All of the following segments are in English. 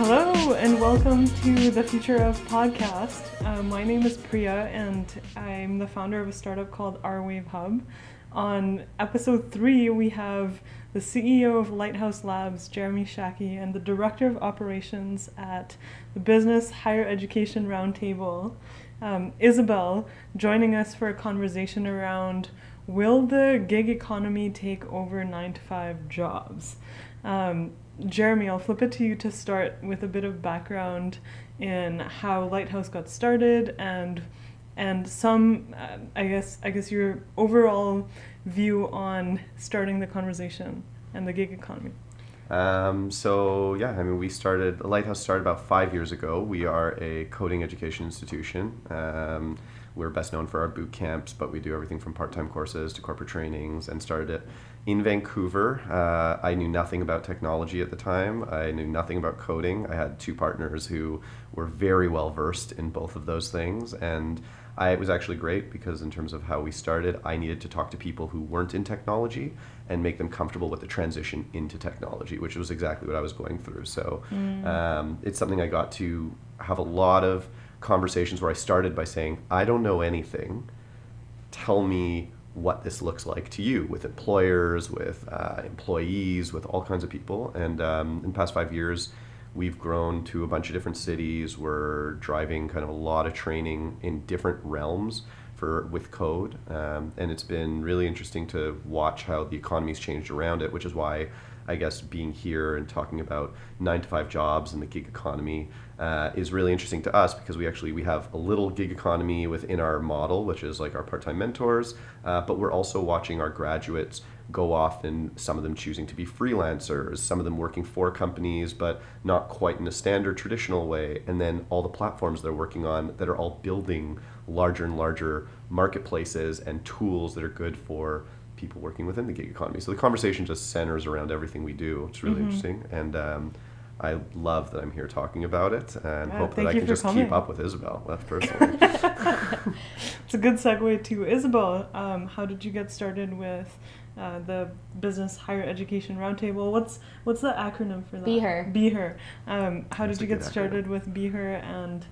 Hello and welcome to the Future of Podcast. My name is Priya and I'm the founder of a startup called Our Wave Hub. On episode 3 we have the CEO of Lighthouse Labs, Jeremy Shaki, and the Director of Operations at the Business Higher Education Roundtable, Isabelle, joining us for a conversation around will the gig economy take over 9-to-5 jobs? Jeremy, I'll flip it to you to start with a bit of background in how Lighthouse got started and some I guess your overall view on starting the conversation and the gig economy. Lighthouse started about 5 years ago. We are a coding education institution. We're best known for our boot camps, but we do everything from part-time courses to corporate trainings, and started it in Vancouver. I knew nothing about technology at the time. I knew nothing about coding. I had two partners who were very well versed in both of those things, and it was actually great because in terms of how we started, I needed to talk to people who weren't in technology and make them comfortable with the transition into technology, which was exactly what I was going through. So it's something I got to have a lot of conversations where I started by saying, I don't know anything. Tell me what this looks like to you, with employers, with employees, with all kinds of people. And in the past 5 years, we've grown to a bunch of different cities. We're driving kind of a lot of training in different realms with code. And it's been really interesting to watch how the economy's changed around it, which is why I guess being here and talking about 9-to-5 jobs and the gig economy is really interesting to us, because we have a little gig economy within our model, which is like our part-time mentors, but we're also watching our graduates go off, and some of them choosing to be freelancers, some of them working for companies, but not quite in a standard traditional way, and then all the platforms they're working on that are all building larger and larger marketplaces and tools that are good for people working within the gig economy. So the conversation just centers around everything we do. It's really interesting, and I love that I'm here talking about it, and hope that I can just keep up with Isabelle. That's personally. It's a good segue to Isabelle. How did you get started with the Business Higher Education Roundtable? What's the acronym for that? BHER. BHER. How did you get started with BHER, and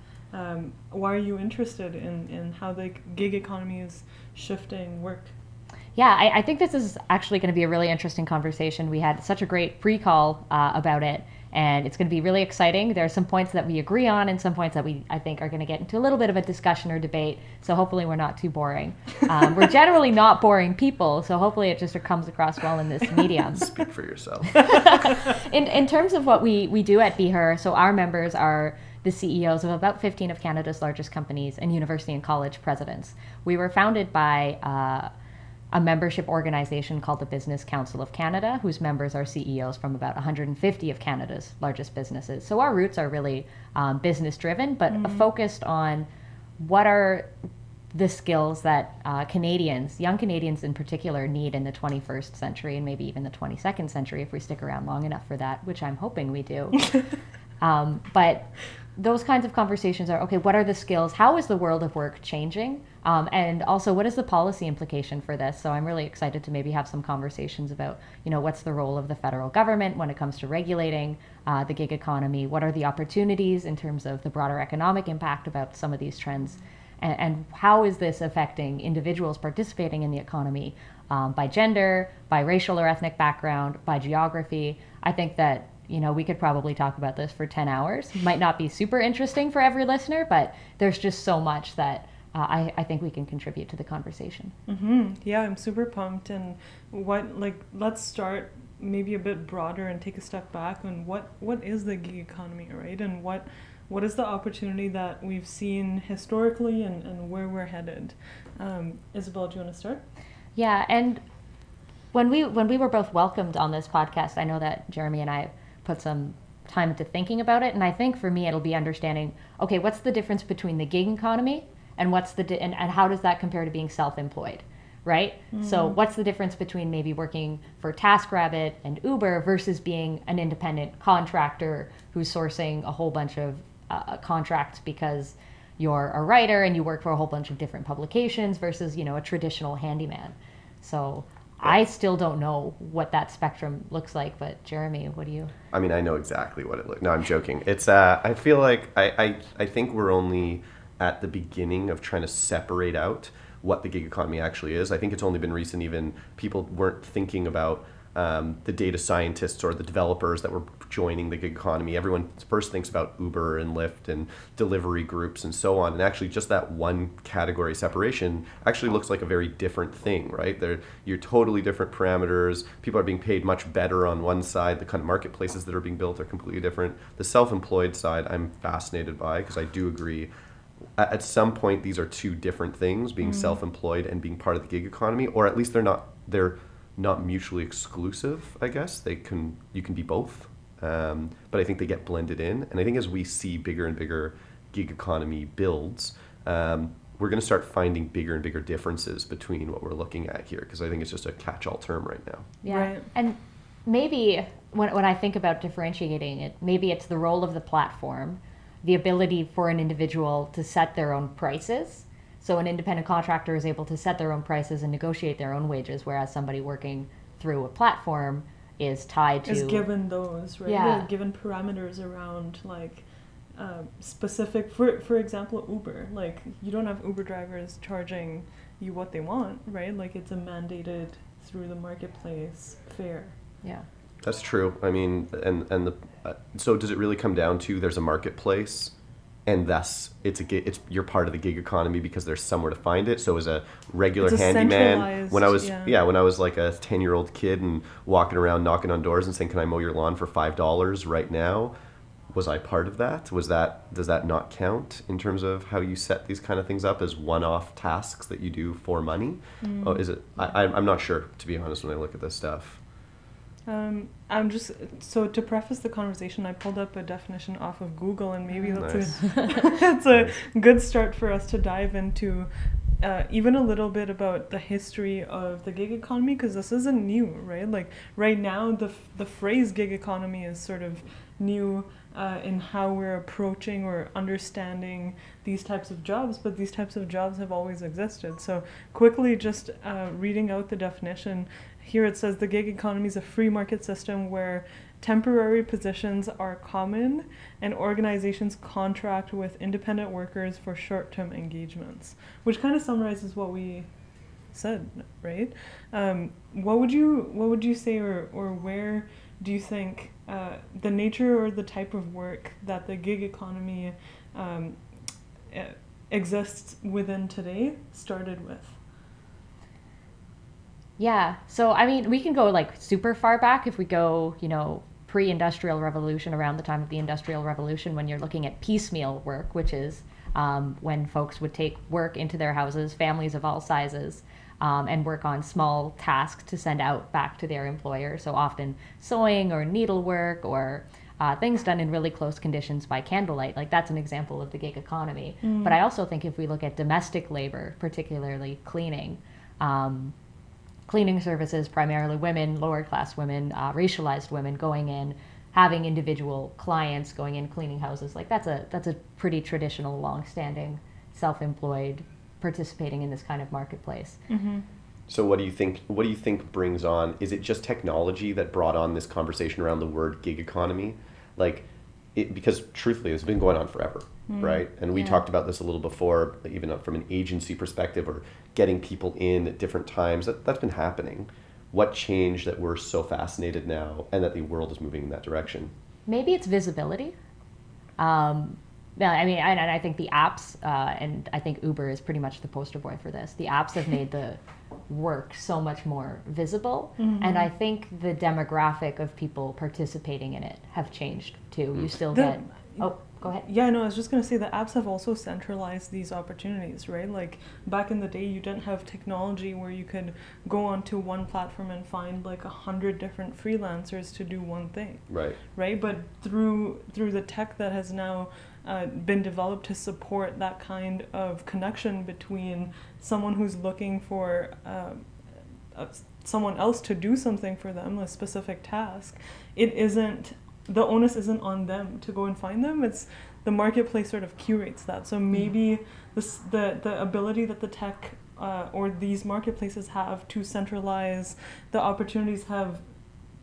why are you interested in how the gig economy is shifting work? Yeah, I think this is actually going to be a really interesting conversation. We had such a great pre-call about it, and it's going to be really exciting. There are some points that we agree on and some points that I think are going to get into a little bit of a discussion or debate, so hopefully we're not too boring. We're generally not boring people, so hopefully it just comes across well in this medium. Speak for yourself. In terms of what we do at BHER, so our members are the CEOs of about 15 of Canada's largest companies and university and college presidents. We were founded by a membership organization called the Business Council of Canada, whose members are CEOs from about 150 of Canada's largest businesses. So our roots are really business driven, but focused on what are the skills that young Canadians in particular, need in the 21st century, and maybe even the 22nd century if we stick around long enough for that, which I'm hoping we do. But those kinds of conversations are, okay, what are the skills? How is the world of work changing? And also, what is the policy implication for this? So I'm really excited to maybe have some conversations about, what's the role of the federal government when it comes to regulating the gig economy? What are the opportunities in terms of the broader economic impact about some of these trends? And how is this affecting individuals participating in the economy by gender, by racial or ethnic background, by geography? I think that we could probably talk about this for 10 hours. Might not be super interesting for every listener, but there's just so much that I think we can contribute to the conversation. Yeah, I'm super pumped. And let's start maybe a bit broader and take a step back on what is the gig economy, right? And what is the opportunity that we've seen historically and where we're headed? Isabelle, do you want to start? Yeah, and when we were both welcomed on this podcast, I know that Jeremy and I put some time into thinking about it, and I think for me it'll be understanding, okay, what's the difference between the gig economy and and how does that compare to being self-employed, right? So what's the difference between maybe working for TaskRabbit and Uber versus being an independent contractor who's sourcing a whole bunch of contracts because you're a writer and you work for a whole bunch of different publications versus, a traditional handyman. So I still don't know what that spectrum looks like, but Jeremy, what do you? I mean, I know exactly what it looks. No, I'm joking. It's I feel like I think we're only at the beginning of trying to separate out what the gig economy actually is. I think it's only been recent, even people weren't thinking about the data scientists or the developers that were joining the gig economy. Everyone first thinks about Uber and Lyft and delivery groups and so on. And actually just that one category separation actually looks like a very different thing, right? You're totally different parameters. People are being paid much better on one side. The kind of marketplaces that are being built are completely different. The self-employed side I'm fascinated by, because I do agree at some point these are two different things, being self-employed and being part of the gig economy, or at least they're not mutually exclusive, I guess. You can be both, but I think they get blended in. And I think as we see bigger and bigger gig economy builds, we're going to start finding bigger and bigger differences between what we're looking at here, because I think it's just a catch-all term right now. Yeah, Right. and maybe when I think about differentiating it, maybe it's the role of the platform, the ability for an individual to set their own prices. So an independent contractor is able to set their own prices and negotiate their own wages, whereas somebody working through a platform is tied to... Is given those, right? Yeah. They're given parameters around, like, specific, for example, Uber. Like, you don't have Uber drivers charging you what they want, right? Like, it's a mandated through the marketplace fare. Yeah. That's true. I mean, so does it really come down to there's a marketplace, and thus you're part of the gig economy because there's somewhere to find it? So as a regular It's a handyman, when I was centralized, when I was like a 10-year-old kid and walking around knocking on doors and saying, "Can I mow your lawn for $5 right now?" Was I part of that? Does that not count in terms of how you set these kind of things up as one-off tasks that you do for money? Oh, is it? I'm not sure, to be honest, when I look at this stuff. So to preface the conversation, I pulled up a definition off of Google, and maybe that's Nice. that's a good start for us to dive into even a little bit about the history of the gig economy, because this isn't new, right? Like right now, the phrase gig economy is sort of new in how we're approaching or understanding these types of jobs, but these types of jobs have always existed. So quickly, just reading out the definition, here it says the gig economy is a free market system where temporary positions are common and organizations contract with independent workers for short-term engagements, which kind of summarizes what we said, right? What would you say, or where do you think the nature or the type of work that the gig economy exists within today started with? Yeah. So, I mean, we can go like super far back if we go, pre-industrial revolution, around the time of the Industrial Revolution, when you're looking at piecemeal work, which is when folks would take work into their houses, families of all sizes, and work on small tasks to send out back to their employer. So often sewing or needlework or things done in really close conditions by candlelight. Like that's an example of the gig economy. But I also think if we look at domestic labor, particularly cleaning, cleaning services, primarily women, lower class women, racialized women going in, having individual clients going in, cleaning houses, like that's a pretty traditional, long-standing, self-employed, participating in this kind of marketplace. Mm-hmm. So what do you think brings on, is it just technology that brought on this conversation around the word gig economy? Like, because truthfully, it's been going on forever, right? And we talked about this a little before, even from an agency perspective, or getting people in at different times. That's been happening. What changed that we're so fascinated now and that the world is moving in that direction? Maybe it's visibility. I mean, and I think the apps, and I think Uber is pretty much the poster boy for this. The apps have made the work so much more visible, and I think the demographic of people participating in it have changed too. You still get... Oh, go ahead. Yeah, no, I was just going to say the apps have also centralized these opportunities, right? Like back in the day, you didn't have technology where you could go onto one platform and find like 100 different freelancers to do one thing. Right? But through the tech that has now been developed to support that kind of connection between someone who's looking for someone else to do something for them, a specific task, the onus isn't on them to go and find them. It's the marketplace sort of curates that. So maybe the ability that the tech or these marketplaces have to centralize the opportunities have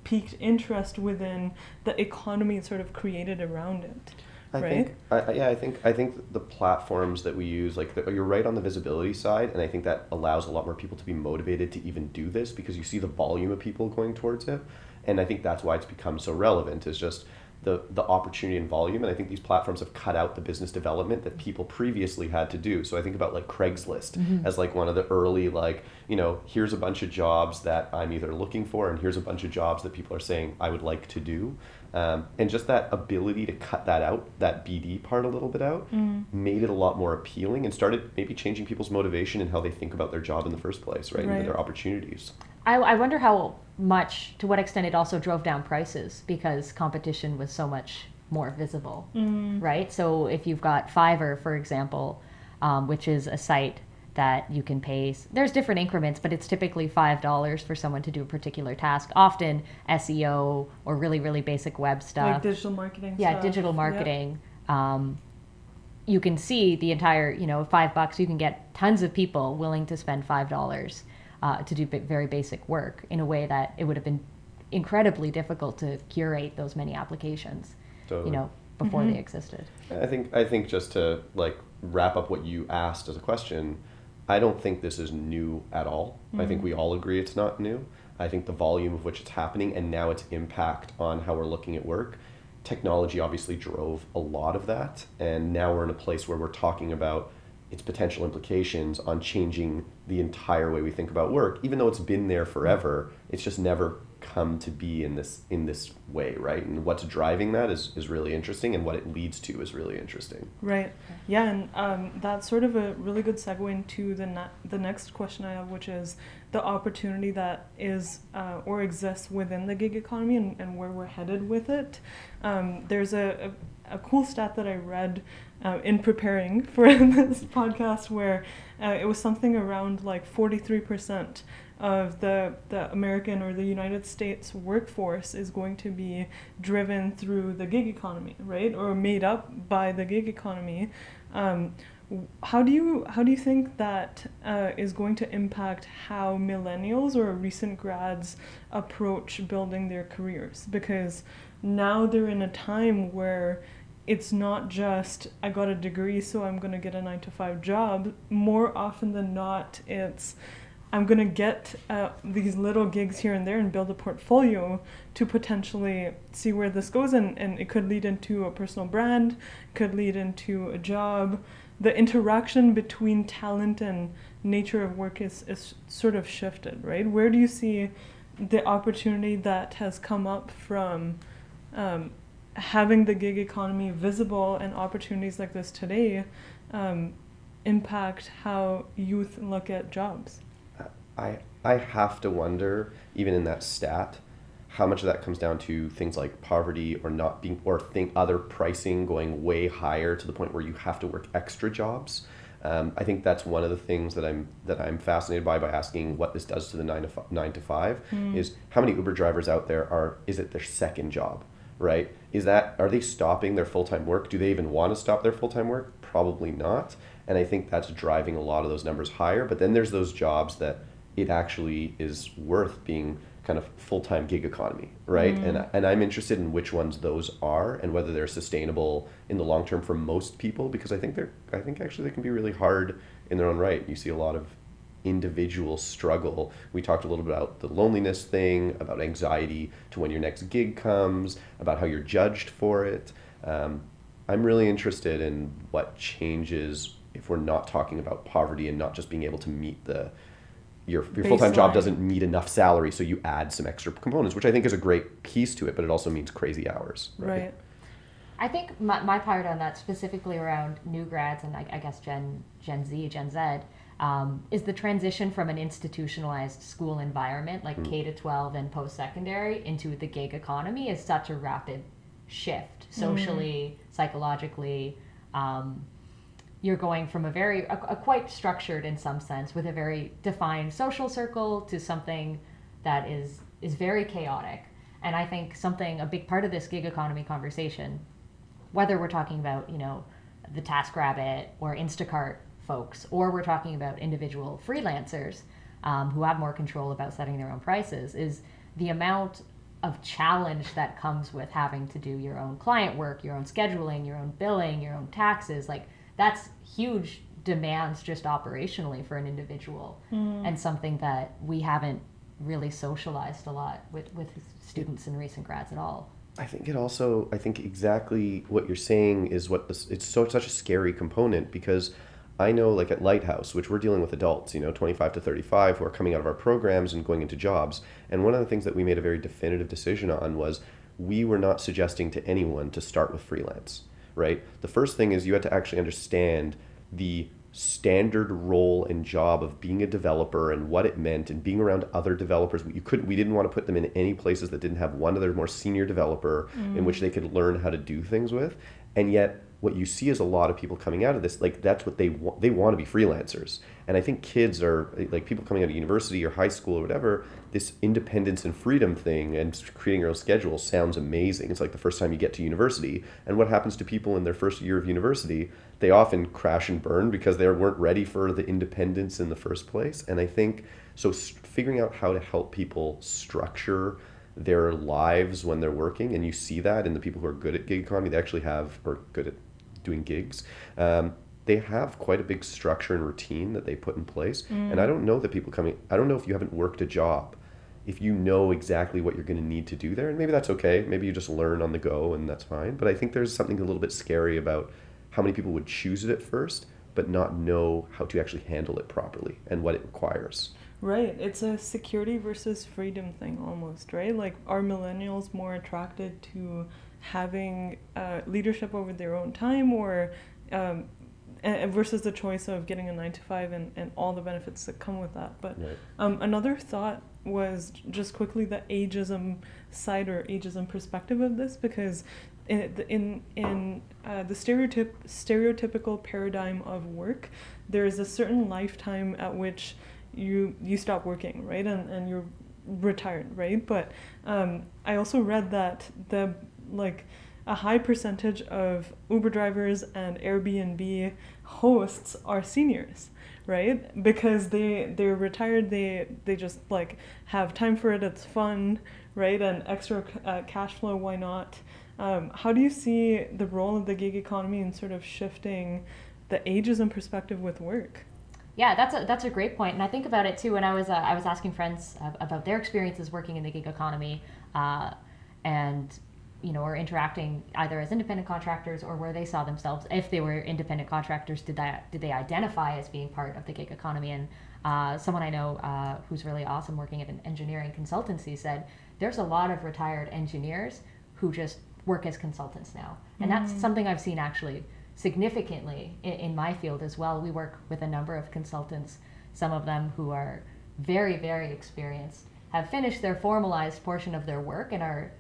piqued interest within the economy sort of created around it. I think the platforms that we use, you're right on the visibility side, and I think that allows a lot more people to be motivated to even do this because you see the volume of people going towards it, and I think that's why it's become so relevant. Is just the opportunity and volume, and I think these platforms have cut out the business development that people previously had to do. So I think about like Craigslist as like one of the early here's a bunch of jobs that I'm either looking for, and here's a bunch of jobs that people are saying I would like to do. And just that ability to cut that out, that BD part a little bit out, made it a lot more appealing and started maybe changing people's motivation and how they think about their job in the first place, right? And their opportunities. I wonder to what extent it also drove down prices because competition was so much more visible, right? So if you've got Fiverr, for example, which is a site that you can pay, there's different increments, but it's typically $5 for someone to do a particular task, often SEO or really, really basic web stuff. Like digital marketing stuff. Digital marketing. Yep. You can see the entire, $5, you can get tons of people willing to spend $5 to do very basic work in a way that it would have been incredibly difficult to curate those many applications, before they existed. I think just to wrap up what you asked as a question, I don't think this is new at all. I think we all agree it's not new. I think the volume of which it's happening and now its impact on how we're looking at work, technology obviously drove a lot of that. And now we're in a place where we're talking about its potential implications on changing the entire way we think about work. Even though it's been there forever, it's just never come to be in this way, right? And what's driving that is really interesting, and what it leads to is really interesting. Right. Yeah, and that's sort of a really good segue into the next question I have, which is the opportunity that is or exists within the gig economy and where we're headed with it. There's a cool stat that I read in preparing for this podcast where it was something around 43% of the American or the United States workforce is going to be driven through the gig economy, right? Or made up by the gig economy. How do you think that is going to impact how millennials or recent grads approach building their careers? Because now they're in a time where it's not just, I got a degree, so I'm going to get a 9-to-5 job. More often than not, it's, I'm going to get these little gigs here and there and build a portfolio to potentially see where this goes. And it could lead into a personal brand, could lead into a job. The interaction between talent and nature of work is sort of shifted, right? Where do you see the opportunity that has come up from having the gig economy visible and opportunities like this today impact how youth look at jobs? I have to wonder, even in that stat, how much of that comes down to things like poverty or not being, or other pricing going way higher to the point where you have to work extra jobs. I think that's one of the things that I'm fascinated by asking what this does to the 9-to-5 is how many Uber drivers out there is it their second job, right? Are they stopping their full-time work? Do they even want to stop their full-time work? Probably not. And I think that's driving a lot of those numbers higher. But then there's those jobs that it actually is worth being kind of full-time gig economy, right? And I'm interested in which ones those are and whether they're sustainable in the long term for most people, because I think actually they can be really hard in their own right. You see a lot of individual struggle. We talked a little bit about the loneliness thing, about anxiety to when your next gig comes, about how you're judged for it. I'm really interested in what changes if we're not talking about poverty and not just being able to meet your full-time job doesn't meet enough salary, so you add some extra components, which I think is a great piece to it, but it also means crazy hours. Right. I think my part on that, specifically around new grads and I guess Gen Z, is the transition from an institutionalized school environment like K-12 and post-secondary into the gig economy is such a rapid shift socially, psychologically. You're going from a quite structured in some sense with a very defined social circle to something that is very chaotic. And I think a big part of this gig economy conversation, whether we're talking about, the TaskRabbit or Instacart folks, or we're talking about individual freelancers who have more control about setting their own prices, is the amount of challenge that comes with having to do your own client work, your own scheduling, your own billing, your own taxes. Like, that's huge demands just operationally for an individual, and something that we haven't really socialized a lot with students and recent grads at all. I think exactly what you're saying is it's such a scary component, because I know, like at Lighthouse, which we're dealing with adults, 25 to 35, who are coming out of our programs and going into jobs. And one of the things that we made a very definitive decision on was we were not suggesting to anyone to start with freelance, right? The first thing is you had to actually understand the standard role and job of being a developer and what it meant, and being around other developers. We didn't want to put them in any places that didn't have one other more senior developer in which they could learn how to do things with. And yet what you see is a lot of people coming out of this, like, that's what they want. They want to be freelancers. And I think kids are, like, people coming out of university or high school or whatever, this independence and freedom thing and creating your own schedule sounds amazing. It's like the first time you get to university. And what happens to people in their first year of university? They often crash and burn because they weren't ready for the independence in the first place. And I think, so figuring out how to help people structure their lives when they're working, and you see that in the people who are good at gig economy, they actually have, or good at doing gigs, they have quite a big structure and routine that they put in place. And I don't know that I don't know if you haven't worked a job, if you know exactly what you're going to need to do there. And maybe that's okay. Maybe you just learn on the go and that's fine. But I think there's something a little bit scary about how many people would choose it at first, but not know how to actually handle it properly and what it requires. Right. It's a security versus freedom thing almost, right? Like, are millennials more attracted to having leadership over their own time, or versus the choice of getting a 9 to 5 and all the benefits that come with that? But right. Another thought was just quickly the ageism side or ageism perspective of this, because in the stereotypical paradigm of work, there is a certain lifetime at which you stop working, right, and you're retired, right? But I also read that a high percentage of Uber drivers and Airbnb hosts are seniors, right? Because they're retired, they just like have time for it, it's fun, right? And extra cash flow, why not? How do you see the role of the gig economy in sort of shifting the ageism perspective with work? Yeah, that's a great point, and I think about it too. When I was asking friends about their experiences working in the gig economy, and or interacting either as independent contractors, or where they saw themselves, if they were independent contractors, did they identify as being part of the gig economy? And someone I know who's really awesome working at an engineering consultancy said there's a lot of retired engineers who just work as consultants now, and that's something I've seen actually significantly in my field as well. We work with a number of consultants, some of them who are very, very experienced, have finished their formalized portion of their work and are,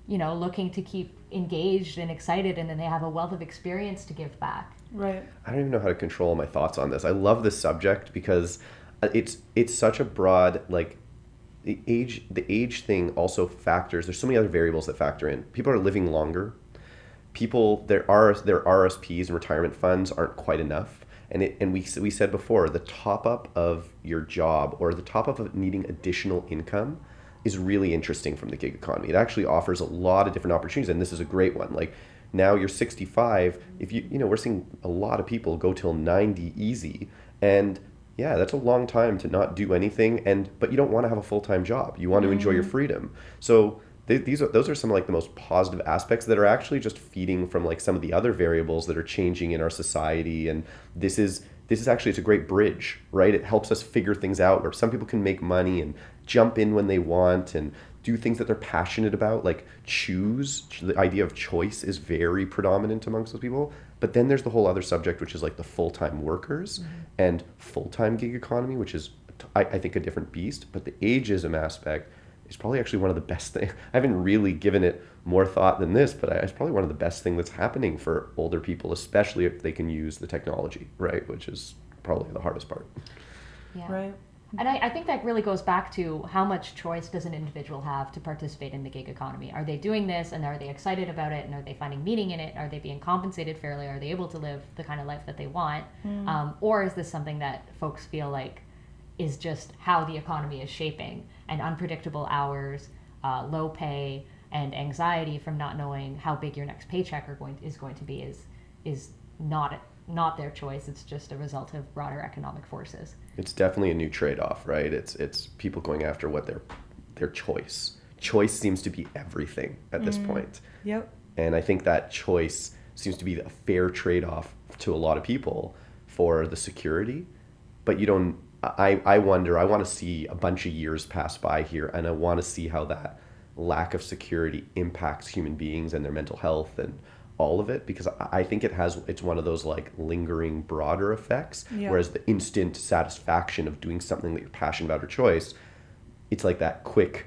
looking to keep engaged and excited, and then they have a wealth of experience to give back. Right. I don't even know how to control my thoughts on this. I love this subject because it's such a broad, like, the age thing also factors. There's so many other variables that factor in. People are living longer. Their RSPs and retirement funds aren't quite enough, and we said before, the top up of your job or the top up of needing additional income is really interesting from the gig economy. It actually offers a lot of different opportunities, and this is a great one. Like, now you're 65, if we're seeing a lot of people go till 90 easy, and yeah, that's a long time to not do anything, but you don't want to have a full-time job. You want to enjoy your freedom. So those are some of like the most positive aspects that are actually just feeding from like some of the other variables that are changing in our society. And this is actually, it's a great bridge, right? It helps us figure things out where some people can make money and jump in when they want and do things that they're passionate about, like choose. The idea of choice is very predominant amongst those people. But then there's the whole other subject, which is like the full-time workers and full-time gig economy, which is, I think, a different beast. But the ageism aspect is probably actually one of the best things. I haven't really given it more thought than this, but it's probably one of the best things that's happening for older people, especially if they can use the technology, right? Which is probably the hardest part. Yeah. Right. And I think that really goes back to how much choice does an individual have to participate in the gig economy? Are they doing this and are they excited about it and are they finding meaning in it? Are they being compensated fairly? Are they able to live the kind of life that they want? Or is this something that folks feel like is just how the economy is shaping, and unpredictable hours, low pay, and anxiety from not knowing how big your next paycheck is going to be is not their choice. It's just a result of broader economic forces. It's definitely a new trade-off, right? It's people going after what their choice. Choice seems to be everything at this point. Yep. And I think that choice seems to be a fair trade-off to a lot of people for the security. But I wonder, I want to see a bunch of years pass by here, and I want to see how that lack of security impacts human beings and their mental health and all of it, because I think it's one of those like lingering broader effects, whereas the instant satisfaction of doing something that you're passionate about or choice, it's like that quick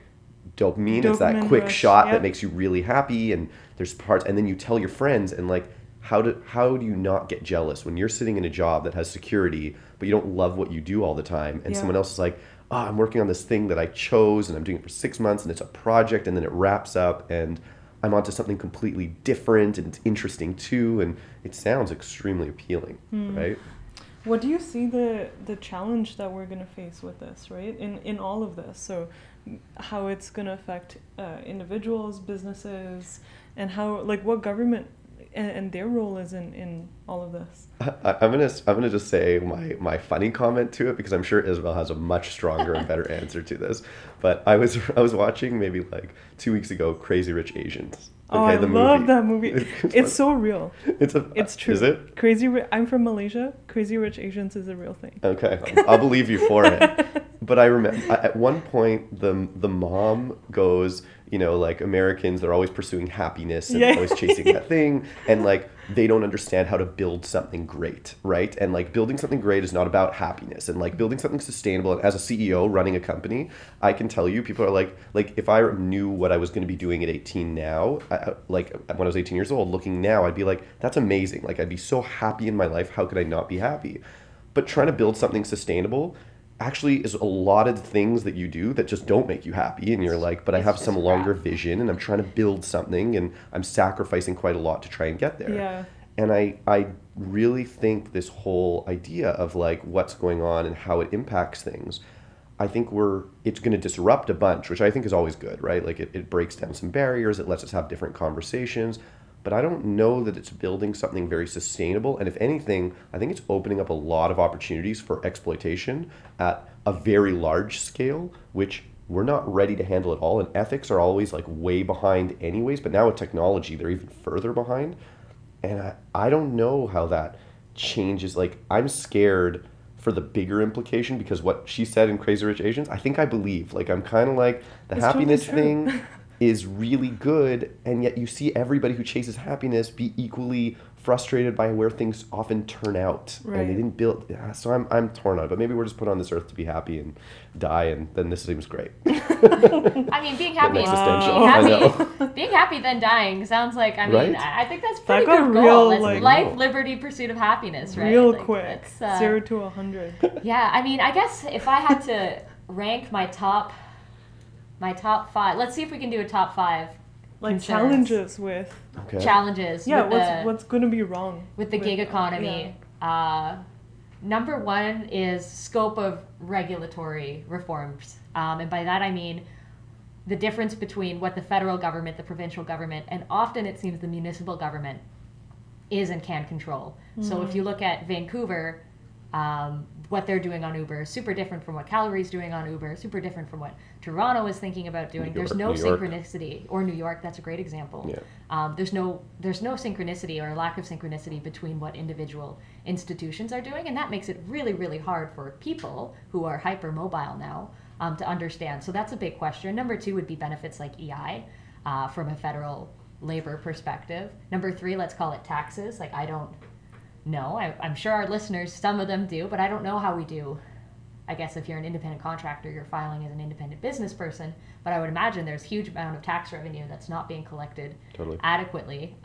dopamine, it's that quick rush. shot that makes you really happy, and there's parts, and then you tell your friends, and like how do you not get jealous when you're sitting in a job that has security but you don't love what you do all the time, and someone else is like, oh, I'm working on this thing that I chose and I'm doing it for 6 months and it's a project and then it wraps up and I'm onto something completely different and it's interesting too, and it sounds extremely appealing, right? What do you see the challenge that we're going to face with this, right? In all of this, so how it's going to affect individuals, businesses, and how, like, what government and their role is in all of this. I'm gonna just say my funny comment to it, because I'm sure Isabelle has a much stronger and better answer to this. But I was watching maybe like 2 weeks ago Crazy Rich Asians. Okay, I love that movie. It's so real. It's true. Is it? I'm from Malaysia. Crazy Rich Asians is a real thing. Okay, I'll believe you for it. But I remember at one point the mom goes, you know, like Americans, they're always pursuing happiness and always chasing that thing, and like they don't understand how to build something great, right? And like building something great is not about happiness, and like building something sustainable. And as a CEO running a company, I can tell you, people are like if I knew what I was going to be doing at 18 now, like when I was 18 years old, looking now, I'd be like, that's amazing. Like I'd be so happy in my life. How could I not be happy? But trying to build something sustainable actually is a lot of things that you do that just don't make you happy, and you're like, but I have some longer vision and I'm trying to build something and I'm sacrificing quite a lot to try and get there. Yeah. And I really think this whole idea of like what's going on and how it impacts things, I think it's going to disrupt a bunch, which I think is always good, right? Like it breaks down some barriers, it lets us have different conversations. But I don't know that it's building something very sustainable. And if anything, I think it's opening up a lot of opportunities for exploitation at a very large scale, which we're not ready to handle at all. And ethics are always like way behind anyways. But now with technology, they're even further behind. And I don't know how that changes. Like, I'm scared for the bigger implication, because what she said in Crazy Rich Asians, I think I believe. Like, I'm kind of like, the it's happiness totally thing is really good, and yet you see everybody who chases happiness be equally frustrated by where things often turn out, right. And they didn't build. Yeah, so I'm torn on it, but maybe we're just put on this earth to be happy and die, and then this seems great. I mean, being happy, being happy then dying sounds like, I mean, right? I think that's pretty that good got goal. real, That's life, liberty, pursuit of happiness, right? Real like, quick, 0 to 100. Yeah, I mean, I guess if I had to rank my top 5, let's see if we can do a top 5. Like concerns. Challenges with. Okay. Challenges. Yeah, what's going to be wrong with the gig economy? Number 1 is scope of regulatory reforms, and by that I mean the difference between what the federal government, the provincial government, and often it seems the municipal government is and can control. Mm-hmm. So if you look at Vancouver, what they're doing on Uber is super different from what Calgary's doing on Uber, super different from what Toronto is thinking about doing. There's no synchronicity, or New York, that's a great example. Yeah. There's no synchronicity or lack of synchronicity between what individual institutions are doing, and that makes it really, really hard for people who are hypermobile now to understand. So that's a big question. Number 2 would be benefits like EI from a federal labor perspective. Number 3, let's call it taxes. Like, I don't know. I'm sure our listeners, some of them do, but I don't know how we do. I guess if you're an independent contractor, you're filing as an independent business person, but I would imagine there's a huge amount of tax revenue that's not being collected adequately.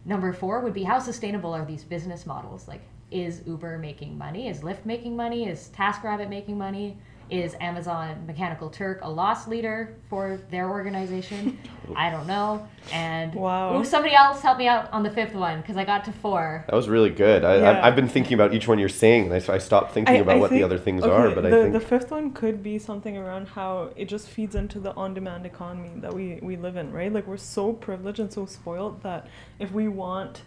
Number 4 would be, how sustainable are these business models? Like, is Uber making money? Is Lyft making money? Is TaskRabbit making money? Is Amazon Mechanical Turk a loss leader for their organization? I don't know. And Wow. Somebody else help me out on the fifth one, because I got to 4. That was really good. I've been thinking about each one you're saying, and I stopped thinking about what the other things are. But I think the fifth one could be something around how it just feeds into the on-demand economy that we live in, right? Like, we're so privileged and so spoiled that if we want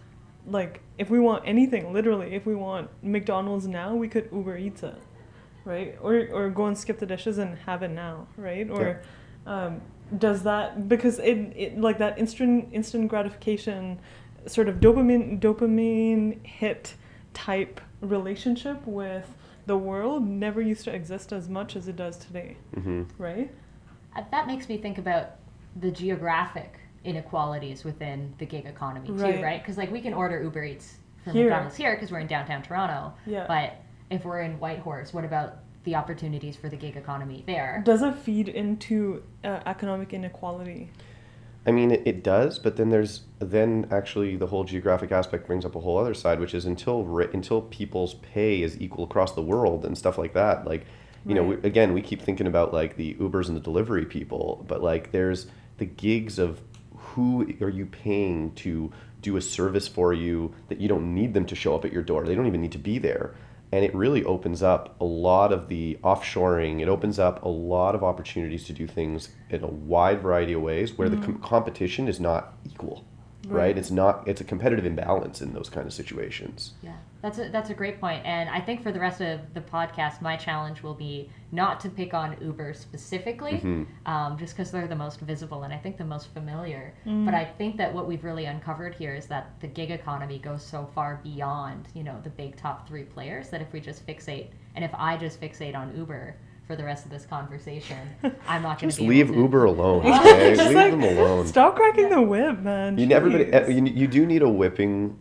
anything, literally, if we want McDonald's now, we could Uber Eats it. Right, or go and skip the dishes and have it now, right? Or does that, because it like that instant gratification, sort of dopamine hit type relationship with the world never used to exist as much as it does today, right? That makes me think about the geographic inequalities within the gig economy too, right? Because like we can order Uber Eats from McDonald's here because we're in downtown Toronto, but if we're in Whitehorse, what about the opportunities for the gig economy there? Does it feed into economic inequality? I mean, it does, but then actually the whole geographic aspect brings up a whole other side, which is until people's pay is equal across the world and stuff like that. Like, you know, we keep thinking about like the Ubers and the delivery people, but like there's the gigs of who are you paying to do a service for you that you don't need them to show up at your door. They don't even need to be there. And it really opens up a lot of the offshoring. It opens up a lot of opportunities to do things in a wide variety of ways where the competition is not equal, right? It's a competitive imbalance in those kind of situations. Yeah, that's a great point. And I think for the rest of the podcast, my challenge will be not to pick on Uber specifically, just because they're the most visible and I think the most familiar. But I think that what we've really uncovered here is that the gig economy goes so far beyond, you know, the big top 3 players, that if we just fixate, and if I just fixate on Uber for the rest of this conversation, I'm not going to just leave Uber alone. Okay? Leave them alone. Stop cracking the whip, man. You do need a whipping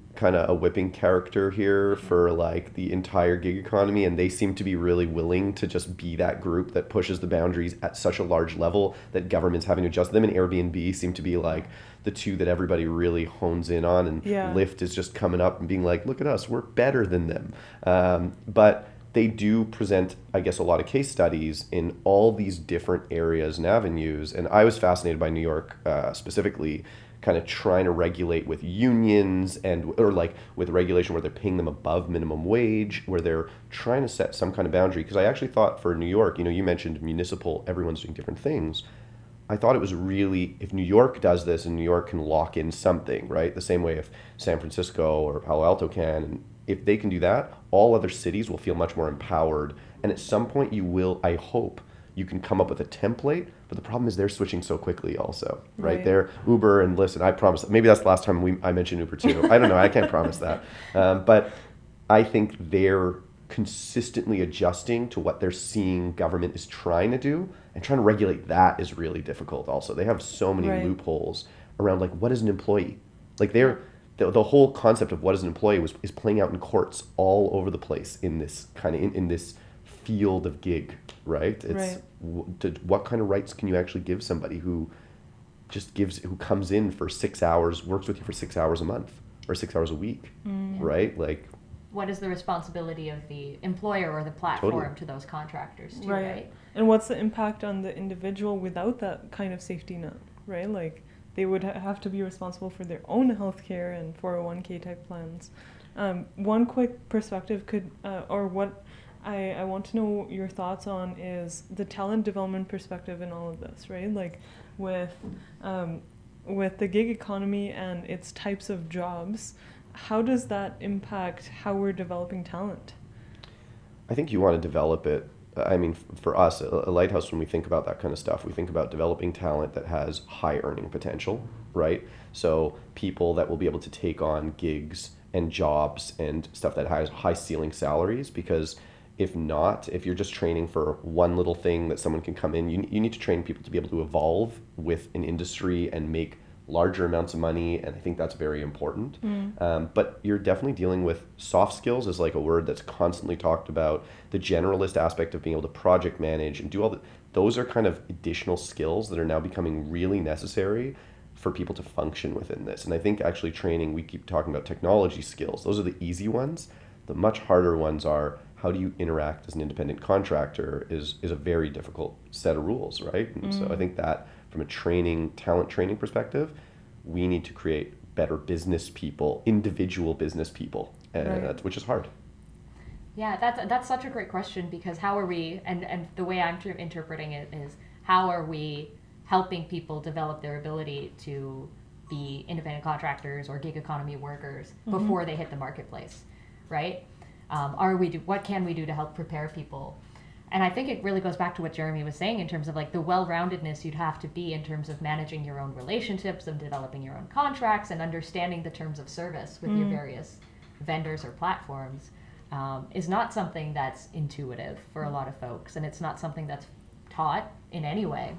character here for like the entire gig economy, and they seem to be really willing to just be that group that pushes the boundaries at such a large level that government's having to adjust them. And Airbnb seem to be like the two that everybody really hones in on, and Lyft is just coming up and being like, look at us, we're better than them. But they do present, I guess, a lot of case studies in all these different areas and avenues. And I was fascinated by New York specifically, kind of trying to regulate with unions or like with regulation where they're paying them above minimum wage, where they're trying to set some kind of boundary. Because I actually thought for New York, you know, you mentioned municipal, everyone's doing different things. I thought it was really, if New York does this and New York can lock in something, right? The same way if San Francisco or Palo Alto can, and if they can do that, all other cities will feel much more empowered. And at some point I hope you can come up with a template, but the problem is they're switching so quickly also, right? They're Uber, and listen, I promise, maybe that's the last time I mentioned Uber too. I don't know, I can't promise that. But I think they're consistently adjusting to what they're seeing government is trying to do, and trying to regulate that is really difficult also. They have so many loopholes around like, what is an employee? Like the whole concept of what is an employee is playing out in courts all over the place in this kind of in this field of gig, right? It's what kind of rights can you actually give somebody who comes in for 6 hours, works with you for 6 hours a month or 6 hours a week, right? Like, what is the responsibility of the employer or the platform to those contractors too, right? And what's the impact on the individual without that kind of safety net, right? Like, they would have to be responsible for their own healthcare and 401k type plans. One quick perspective or what I want to know your thoughts on is the talent development perspective in all of this, right? Like with the gig economy and its types of jobs, how does that impact how we're developing talent? I think you want to develop it. I mean, for us, a Lighthouse, when we think about that kind of stuff, we think about developing talent that has high earning potential, right? So people that will be able to take on gigs and jobs and stuff that has high ceiling salaries, because if you're just training for one little thing that someone can come in, you need to train people to be able to evolve with an industry and make larger amounts of money, and I think that's very important. But you're definitely dealing with soft skills is like a word that's constantly talked about. The generalist aspect of being able to project manage and do all those are kind of additional skills that are now becoming really necessary for people to function within this. And I think actually training, we keep talking about technology skills. Those are the easy ones. The much harder ones are, how do you interact as an independent contractor is a very difficult set of rules, right? And so I think that from a talent training perspective, we need to create better business people, individual business people, and which is hard. Yeah, that's such a great question, because how are we, and the way I'm interpreting it is, how are we helping people develop their ability to be independent contractors or gig economy workers before they hit the marketplace, right? What can we do to help prepare people? And I think it really goes back to what Jeremy was saying in terms of like the well-roundedness you'd have to be in terms of managing your own relationships and developing your own contracts and understanding the terms of service with your various vendors or platforms, is not something that's intuitive for a lot of folks. And it's not something that's taught in any way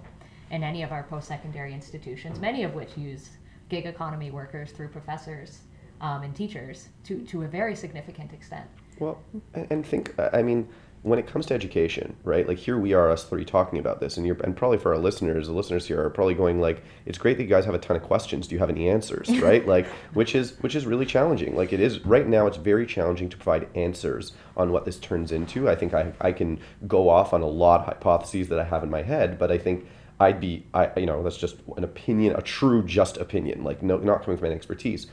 in any of our post-secondary institutions, many of which use gig economy workers through professors and teachers to a very significant extent. Well, and think, I mean, when it comes to education, right? Like here we are, us three, talking about this, and probably for our listeners, the listeners here are probably going like, it's great that you guys have a ton of questions. Do you have any answers, right? Like, which is really challenging. Like it is right now, it's very challenging to provide answers on what this turns into. I think I can go off on a lot of hypotheses that I have in my head, but I think that's just an opinion, a true just opinion, like not coming from an expertise.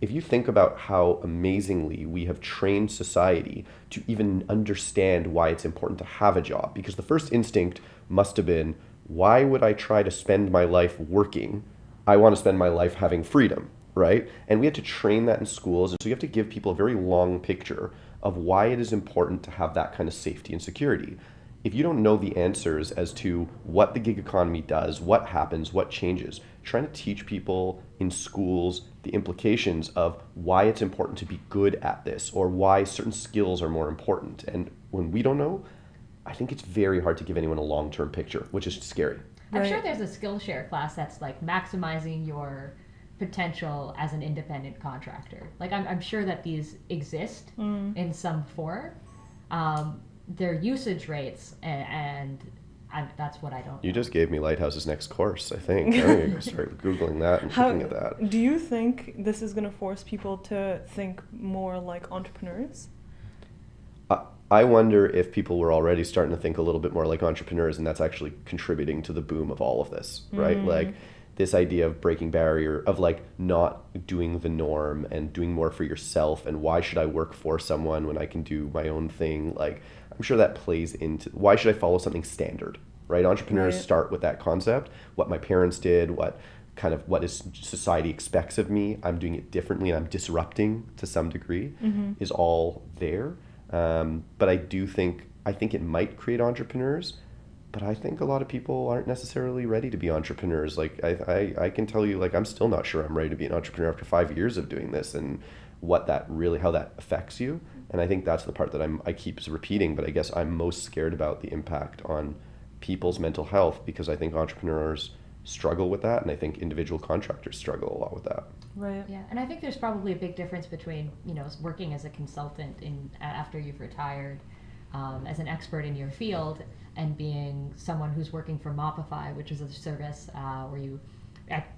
If you think about how amazingly we have trained society to even understand why it's important to have a job, because the first instinct must have been, why would I try to spend my life working? I want to spend my life having freedom, right? And we had to train that in schools. And so you have to give people a very long picture of why it is important to have that kind of safety and security. If you don't know the answers as to what the gig economy does, what happens, what changes, trying to teach people in schools the implications of why it's important to be good at this or why certain skills are more important. And when we don't know, I think it's very hard to give anyone a long-term picture, which is scary. I'm sure there's a Skillshare class that's like maximizing your potential as an independent contractor. Like I'm sure that these exist in some form. Their usage rates and that's what I don't know. You just gave me Lighthouse's next course, I think. I'm going to start Googling that and looking at that. Do you think this is going to force people to think more like entrepreneurs? I wonder if people were already starting to think a little bit more like entrepreneurs, and that's actually contributing to the boom of all of this, right? Like this idea of breaking barrier, of like not doing the norm and doing more for yourself, and why should I work for someone when I can do my own thing? Like, I'm sure that plays into why should I follow something standard, right? Entrepreneurs start with that concept, what my parents did, what is society expects of me, I'm doing it differently and I'm disrupting to some degree, is all there. But I think it might create entrepreneurs, but I think a lot of people aren't necessarily ready to be entrepreneurs. Like I can tell you, like I'm still not sure I'm ready to be an entrepreneur after 5 years of doing this, and how that affects you. And I think that's the part that I keep repeating, but I guess I'm most scared about the impact on people's mental health, because I think entrepreneurs struggle with that, and I think individual contractors struggle a lot with that. Right. Yeah, and I think there's probably a big difference between, working as a consultant after you've retired, as an expert in your field, and being someone who's working for Mopify, which is a service where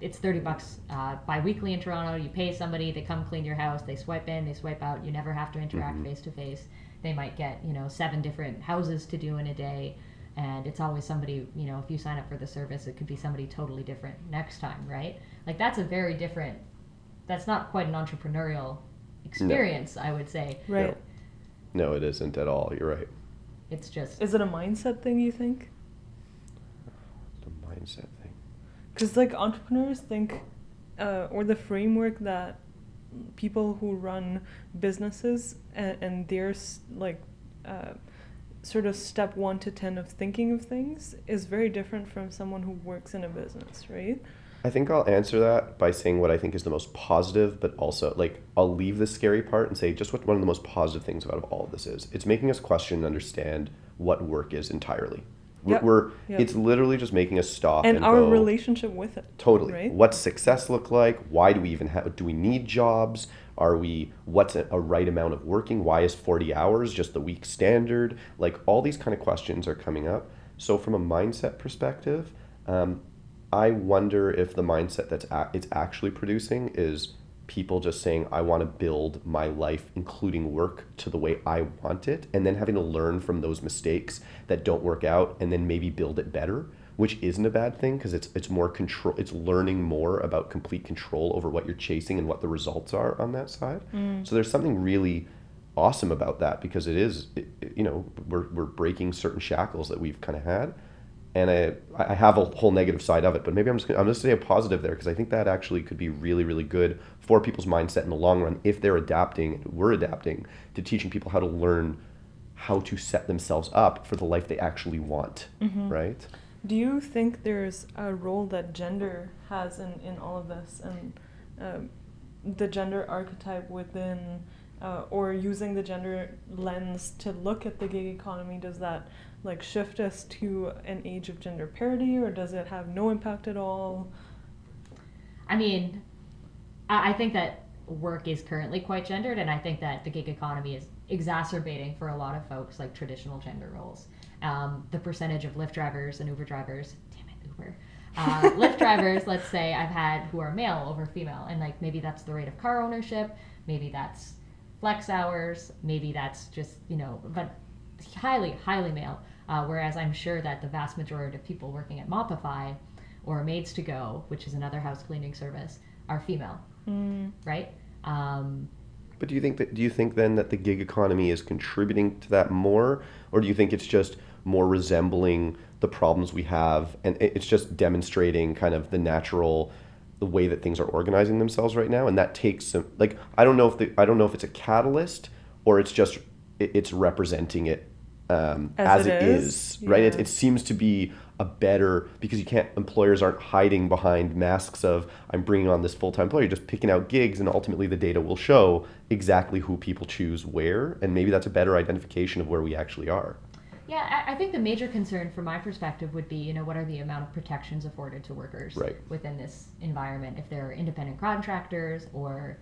it's $30 bi-weekly in Toronto. You pay somebody, they come clean your house, they swipe in, they swipe out. You never have to interact face to face. They might get 7 different houses to do in a day, and it's always somebody. If you sign up for the service, it could be somebody totally different next time, right? Like that's a very different. That's not quite an entrepreneurial experience, I would say. Right. No, it isn't at all. You're right. It's just. Is it a mindset thing, you think? The mindset thing. Because like entrepreneurs think, or the framework that people who run businesses and their sort of step 1 to 10 of thinking of things is very different from someone who works in a business, right? I think I'll answer that by saying what I think is the most positive, but also I'll leave the scary part and say just what one of the most positive things about all of this is. It's making us question and understand what work is entirely. It's literally just making us stop and our go, relationship with it. Totally. Right? What's success look like? Why do we even do we need jobs? What's a right amount of working? Why is 40 hours just the week standard? Like all these kind of questions are coming up. So from a mindset perspective, I wonder if the mindset it's actually producing is people just saying, I want to build my life, including work, to the way I want it, and then having to learn from those mistakes that don't work out and then maybe build it better, which isn't a bad thing because it's more control. It's learning more about complete control over what you're chasing and what the results are on that side. So there's something really awesome about that, because we're breaking certain shackles that we've kind of had. And I have a whole negative side of it, but maybe I'm just gonna say a positive there, because I think that actually could be really, really good for people's mindset in the long run if we're adapting to teaching people how to learn how to set themselves up for the life they actually want, right? Do you think there's a role that gender has in all of this, and the gender archetype within, or using the gender lens to look at the gig economy? Does that like shift us to an age of gender parity, or does it have no impact at all? I mean, I think that work is currently quite gendered, and I think that the gig economy is exacerbating for a lot of folks like traditional gender roles. The percentage of Lyft drivers and Uber drivers, damn it, Uber, Lyft drivers, let's say I've had who are male over female, and like maybe that's the rate of car ownership, maybe that's flex hours, maybe that's just, but highly, highly male. Whereas I'm sure that the vast majority of people working at Mopify or Maids to Go, which is another house cleaning service, are female, right? But do you think then that the gig economy is contributing to that more, or do you think it's just more resembling the problems we have, and it's just demonstrating kind of the way that things are organizing themselves right now, and that takes some, like, I don't know if it's a catalyst or it's just it's representing it as it is, right? Yeah. It seems to be a better, because employers aren't hiding behind masks of, I'm bringing on this full-time employee, just picking out gigs, and ultimately the data will show exactly who people choose where, and maybe that's a better identification of where we actually are. Yeah, I think the major concern from my perspective would be, what are the amount of protections afforded to workers within this environment? If they're independent contractors, or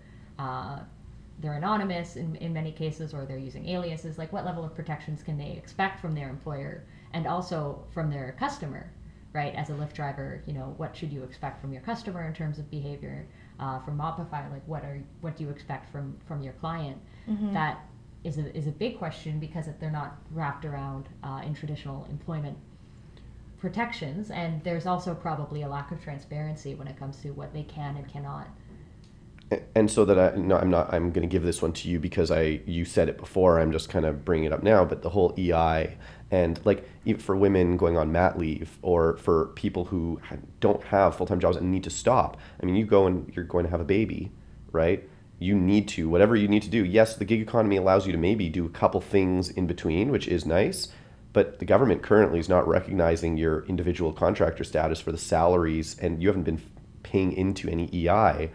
they're anonymous in many cases, or they're using aliases, like what level of protections can they expect from their employer and also from their customer, right? As a Lyft driver, what should you expect from your customer in terms of behavior? From Mopify, like what do you expect from your client? That is a big question, because they're not wrapped around in traditional employment protections, and there's also probably a lack of transparency when it comes to what they can and cannot. And so that I'm going to give this one to you because you said it before. I'm just kind of bringing it up now. But the whole EI, and like even for women going on mat leave, or for people who don't have full-time jobs and need to stop. I mean, you go and you're going to have a baby, right? You need to, whatever you need to do. Yes, the gig economy allows you to maybe do a couple things in between, which is nice. But the government currently is not recognizing your individual contractor status for the salaries, and you haven't been paying into any EI.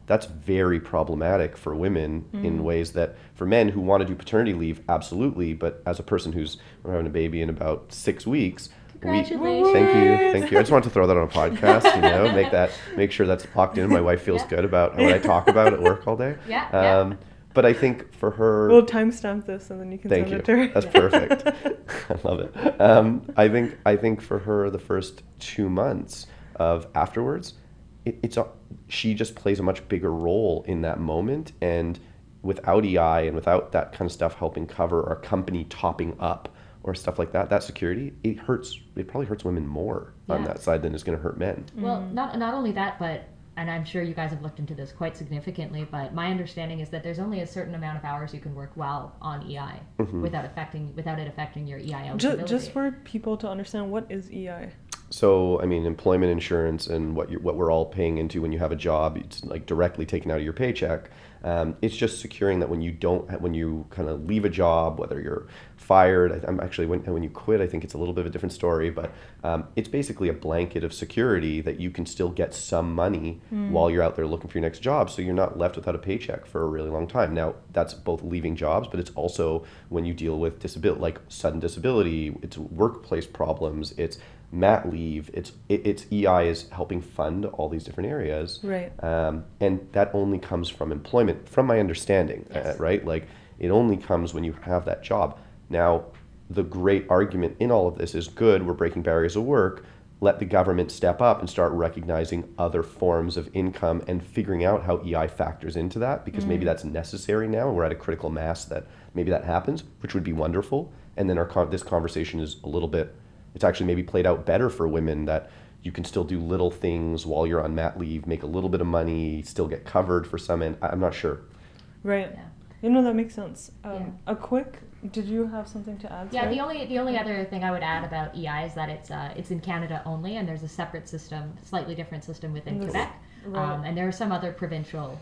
That's very problematic for women in ways that for men who want to do paternity leave, absolutely. But as a person we're having a baby in about 6 weeks. Congratulations. Thank you. I just wanted to throw that on a podcast, make sure that's locked in. My wife feels good about what I talk about at work all day. Yeah. But I think for her... We'll timestamp this and then you can send it to her. That's perfect. I love it. I think for her, the first 2 months of afterwards, she just plays a much bigger role in that moment, and without EI and without that kind of stuff helping cover, our company topping up or stuff like that security, it probably hurts women more on that side than it's going to hurt men. Well, not only that, but, and I'm sure you guys have looked into this quite significantly, but my understanding is that there's only a certain amount of hours you can work while on EI without it affecting your EI eligibility. Just for people to understand, what is EI? So, I mean, employment insurance and what we're all paying into when you have a job, it's like directly taken out of your paycheck. It's just securing that when you kind of leave a job, whether you're fired, when you quit, I think it's a little bit of a different story, but it's basically a blanket of security that you can still get some money while you're out there looking for your next job, so you're not left without a paycheck for a really long time. Now, that's both leaving jobs, but it's also when you deal with disability, like sudden disability, it's workplace problems, it's mat leave, it's EI is helping fund all these different areas, right? And that only comes from employment, from my understanding, right? Like it only comes when you have that job. Now, the great argument in all of this is good. We're breaking barriers of work, let the government step up and start recognizing other forms of income and figuring out how EI factors into that, because maybe that's necessary now. We're at a critical mass that maybe that happens, which would be wonderful. And then this conversation is a little bit, it's actually maybe played out better for women, that you can still do little things while you're on mat leave, make a little bit of money, still get covered for some, and I'm not sure. Right. Yeah. You know, that makes sense. Did you have something to add? Yeah, sorry? the only other thing I would add about EI is that it's in Canada only, and there's a separate system, slightly different system within Quebec, Right. and there are some other provincial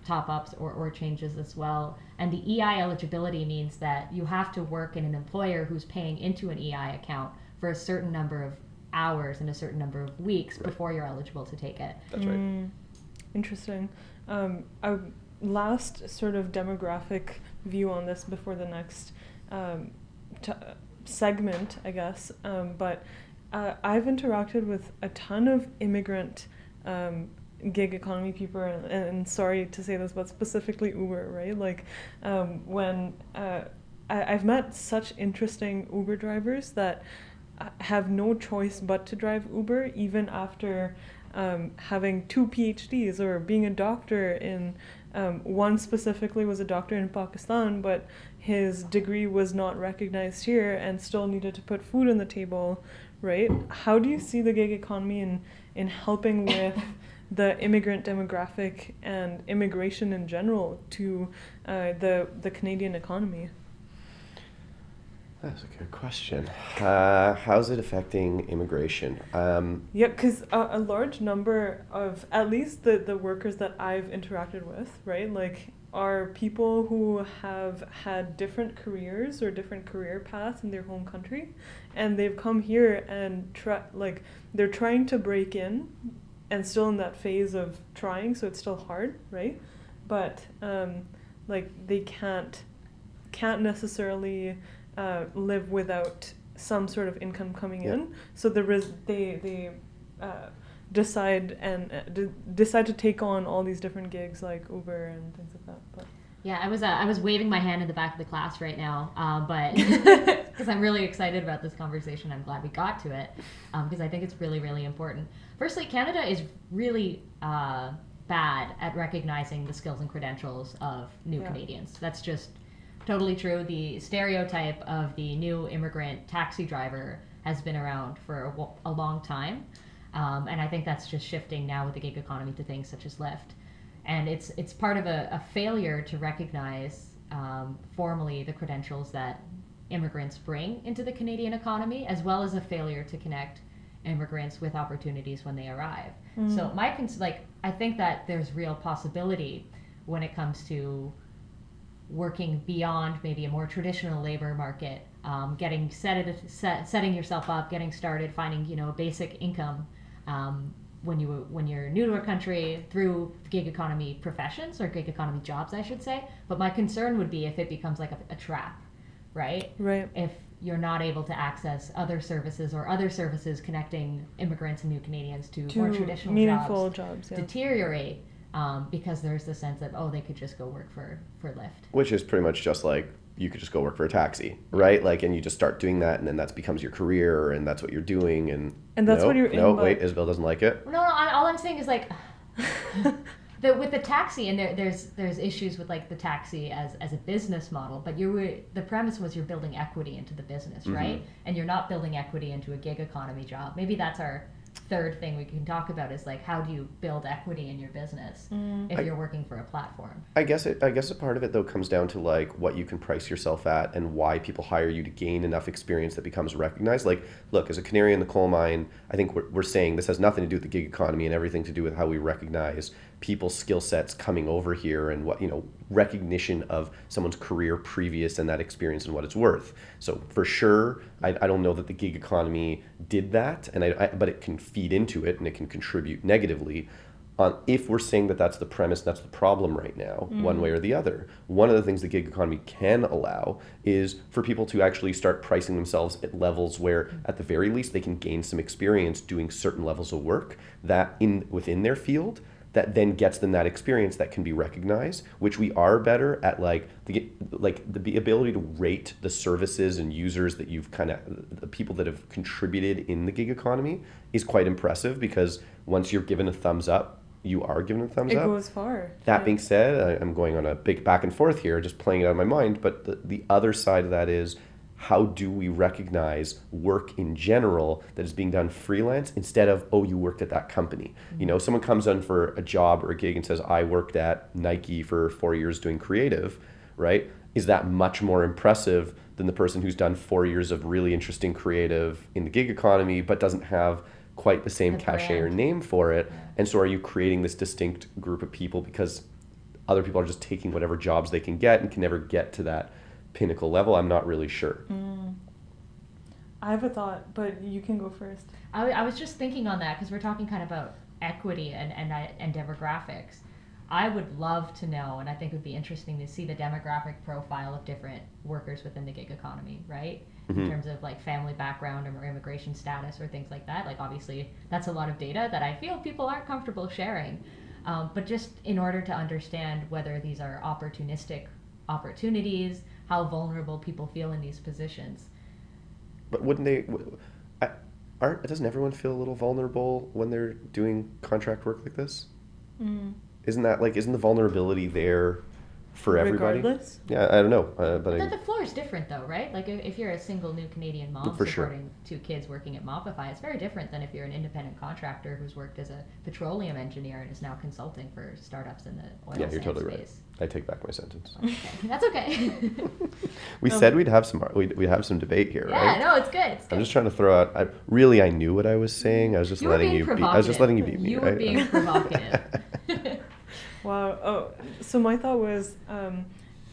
top-ups or changes as well. And the EI eligibility means that you have to work in an employer who's paying into an EI account for a certain number of hours and a certain number of weeks before you're eligible to take it. That's right. Interesting. Last sort of demographic view on this before the next segment, I guess. But I've interacted with a ton of immigrant gig economy people, and sorry to say this, but specifically Uber, right? Like when I've met such interesting Uber drivers that have no choice but to drive Uber, even after having 2 PhDs or being a doctor in one specifically was a doctor in Pakistan, but his degree was not recognized here and still needed to put food on the table, right? How do you see the gig economy in helping with the immigrant demographic and immigration in general to the Canadian economy? That's a good question. How's it affecting immigration? Yeah, because a large number of, at least the workers that I've interacted with, right, like, are people who have had different careers or different career paths in their home country, and they've come here and they're trying to break in, and still in that phase of trying, so it's still hard, right? But they can't necessarily live without some sort of income coming in, so they decide to take on all these different gigs like Uber and things like that. But Yeah, I was waving my hand in the back of the class right now, but because I'm really excited about this conversation. I'm glad we got to it, because I think it's really, really important. Firstly, Canada is really bad at recognizing the skills and credentials of new Canadians. That's just totally true. The stereotype of the new immigrant taxi driver has been around for a long time, and I think that's just shifting now with the gig economy to things such as Lyft. And it's part of a failure to recognize formally the credentials that immigrants bring into the Canadian economy, as well as a failure to connect immigrants with opportunities when they arrive. So I think that there's real possibility when it comes to working beyond maybe a more traditional labor market, setting yourself up, getting started, finding a basic income when you're new to a country through gig economy professions or gig economy jobs, I should say. But my concern would be if it becomes like a trap, right? Right. If you're not able to access other services or other services connecting immigrants and new Canadians to more traditional meaningful jobs deteriorate. Because there's the sense that, they could just go work for Lyft. Which is pretty much just like, you could just go work for a taxi, right? Like, and you just start doing that, and then that becomes your career, and that's what you're doing, and that's what you're in. No, wait, Isabelle doesn't like it. No, all I'm saying is like, with the taxi, and there's issues with like the taxi as a business model, but the premise was you're building equity into the business, right? And you're not building equity into a gig economy job. Maybe that's our third thing we can talk about, is like, how do you build equity in your business if you're working for a platform? I guess a part of it though comes down to like what you can price yourself at and why people hire you to gain enough experience that becomes recognized. Like, look, as a canary in the coal mine, I think we're saying this has nothing to do with the gig economy and everything to do with how we recognize people's skill sets coming over here and what, recognition of someone's career previous and that experience and what it's worth. So for sure, I don't know that the gig economy did that, but it can feed into it and it can contribute negatively. If we're saying that that's the premise, that's the problem right now, one way or the other. One of the things the gig economy can allow is for people to actually start pricing themselves at levels where, at the very least, they can gain some experience doing certain levels of work that within their field that then gets them that experience that can be recognized, which we are better at, like the ability to rate the services and users that you've the people that have contributed in the gig economy is quite impressive, because once you're given a thumbs up, you are given a thumbs up. It goes far. That being said, I'm going on a big back and forth here, just playing it out of my mind, but the other side of that is, how do we recognize work in general that is being done freelance instead of, oh, you worked at that company? Someone comes in for a job or a gig and says, I worked at Nike for 4 years doing creative, right? Is that much more impressive than the person who's done 4 years of really interesting creative in the gig economy but doesn't have quite the same cachet or name for it? And so are you creating this distinct group of people because other people are just taking whatever jobs they can get and can never get to that pinnacle level? I'm not really sure. I have a thought, but you can go first. I was just thinking on that, because we're talking kind of about equity and demographics. I would love to know, and I think it would be interesting to see the demographic profile of different workers within the gig economy, right? In terms of like family background or immigration status or things like that. Like, obviously that's a lot of data that I feel people aren't comfortable sharing. But just in order to understand whether these are opportunistic opportunities, how vulnerable people feel in these positions. But wouldn't they? Doesn't everyone feel a little vulnerable when they're doing contract work like this? Isn't the vulnerability there for everybody? Regardless? Yeah, I don't know. But the floor is different though, right? Like if you're a single new Canadian mom supporting two kids working at Mopify, it's very different than if you're an independent contractor who's worked as a petroleum engineer and is now consulting for startups in the oil yeah, you're totally space. Right. I take back my sentence. Okay. That's okay. We said we'd have some debate here, right? Yeah, no, it's good. I'm just trying to throw out. I knew what I was saying. I was just letting you. I was just letting you beat me. You right? were being provocative. Wow. Oh, so my thought was,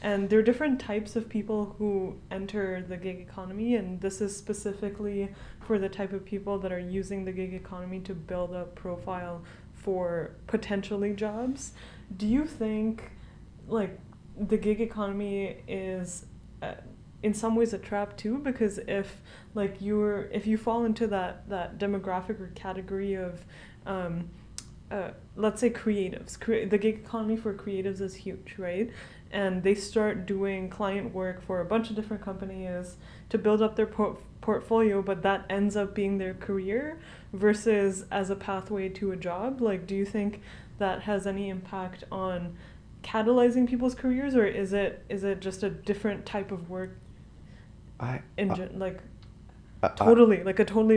and there are different types of people who enter the gig economy, and this is specifically for the type of people that are using the gig economy to build a profile for potentially jobs. Do you think, like, the gig economy is in some ways a trap too? Because if you fall into that demographic or category of let's say creatives, the gig economy for creatives is huge, right? And they start doing client work for a bunch of different companies to build up their portfolio, but that ends up being their career versus as a pathway to a job. Like, do you think that has any impact on catalyzing people's careers, or is it just a different type of work? Totally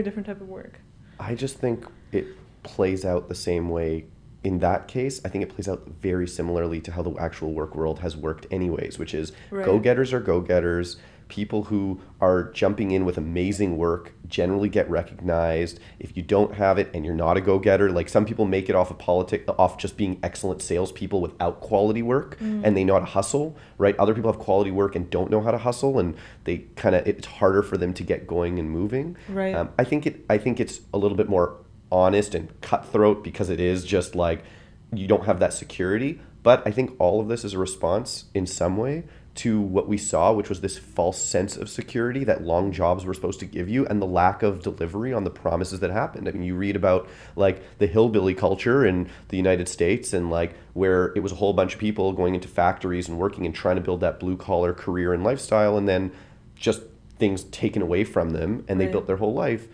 different type of work. I just think it plays out the same way. In that case, I think it plays out very similarly to how the actual work world has worked anyways, which is go-getters are go-getters. People who are jumping in with amazing work generally get recognized. If you don't have it and you're not a go-getter, like some people make it off just being excellent salespeople without quality work, and they know how to hustle, right? Other people have quality work and don't know how to hustle, and it's harder for them to get going and moving. Right. I think it's a little bit more honest and cutthroat because it is just like you don't have that security. But I think all of this is a response in some way to what we saw, which was this false sense of security that long jobs were supposed to give you, and the lack of delivery on the promises that happened. I mean, you read about like the hillbilly culture in the United States, and like where it was a whole bunch of people going into factories and working and trying to build that blue collar career and lifestyle, and then just things taken away from them, and they built their whole life.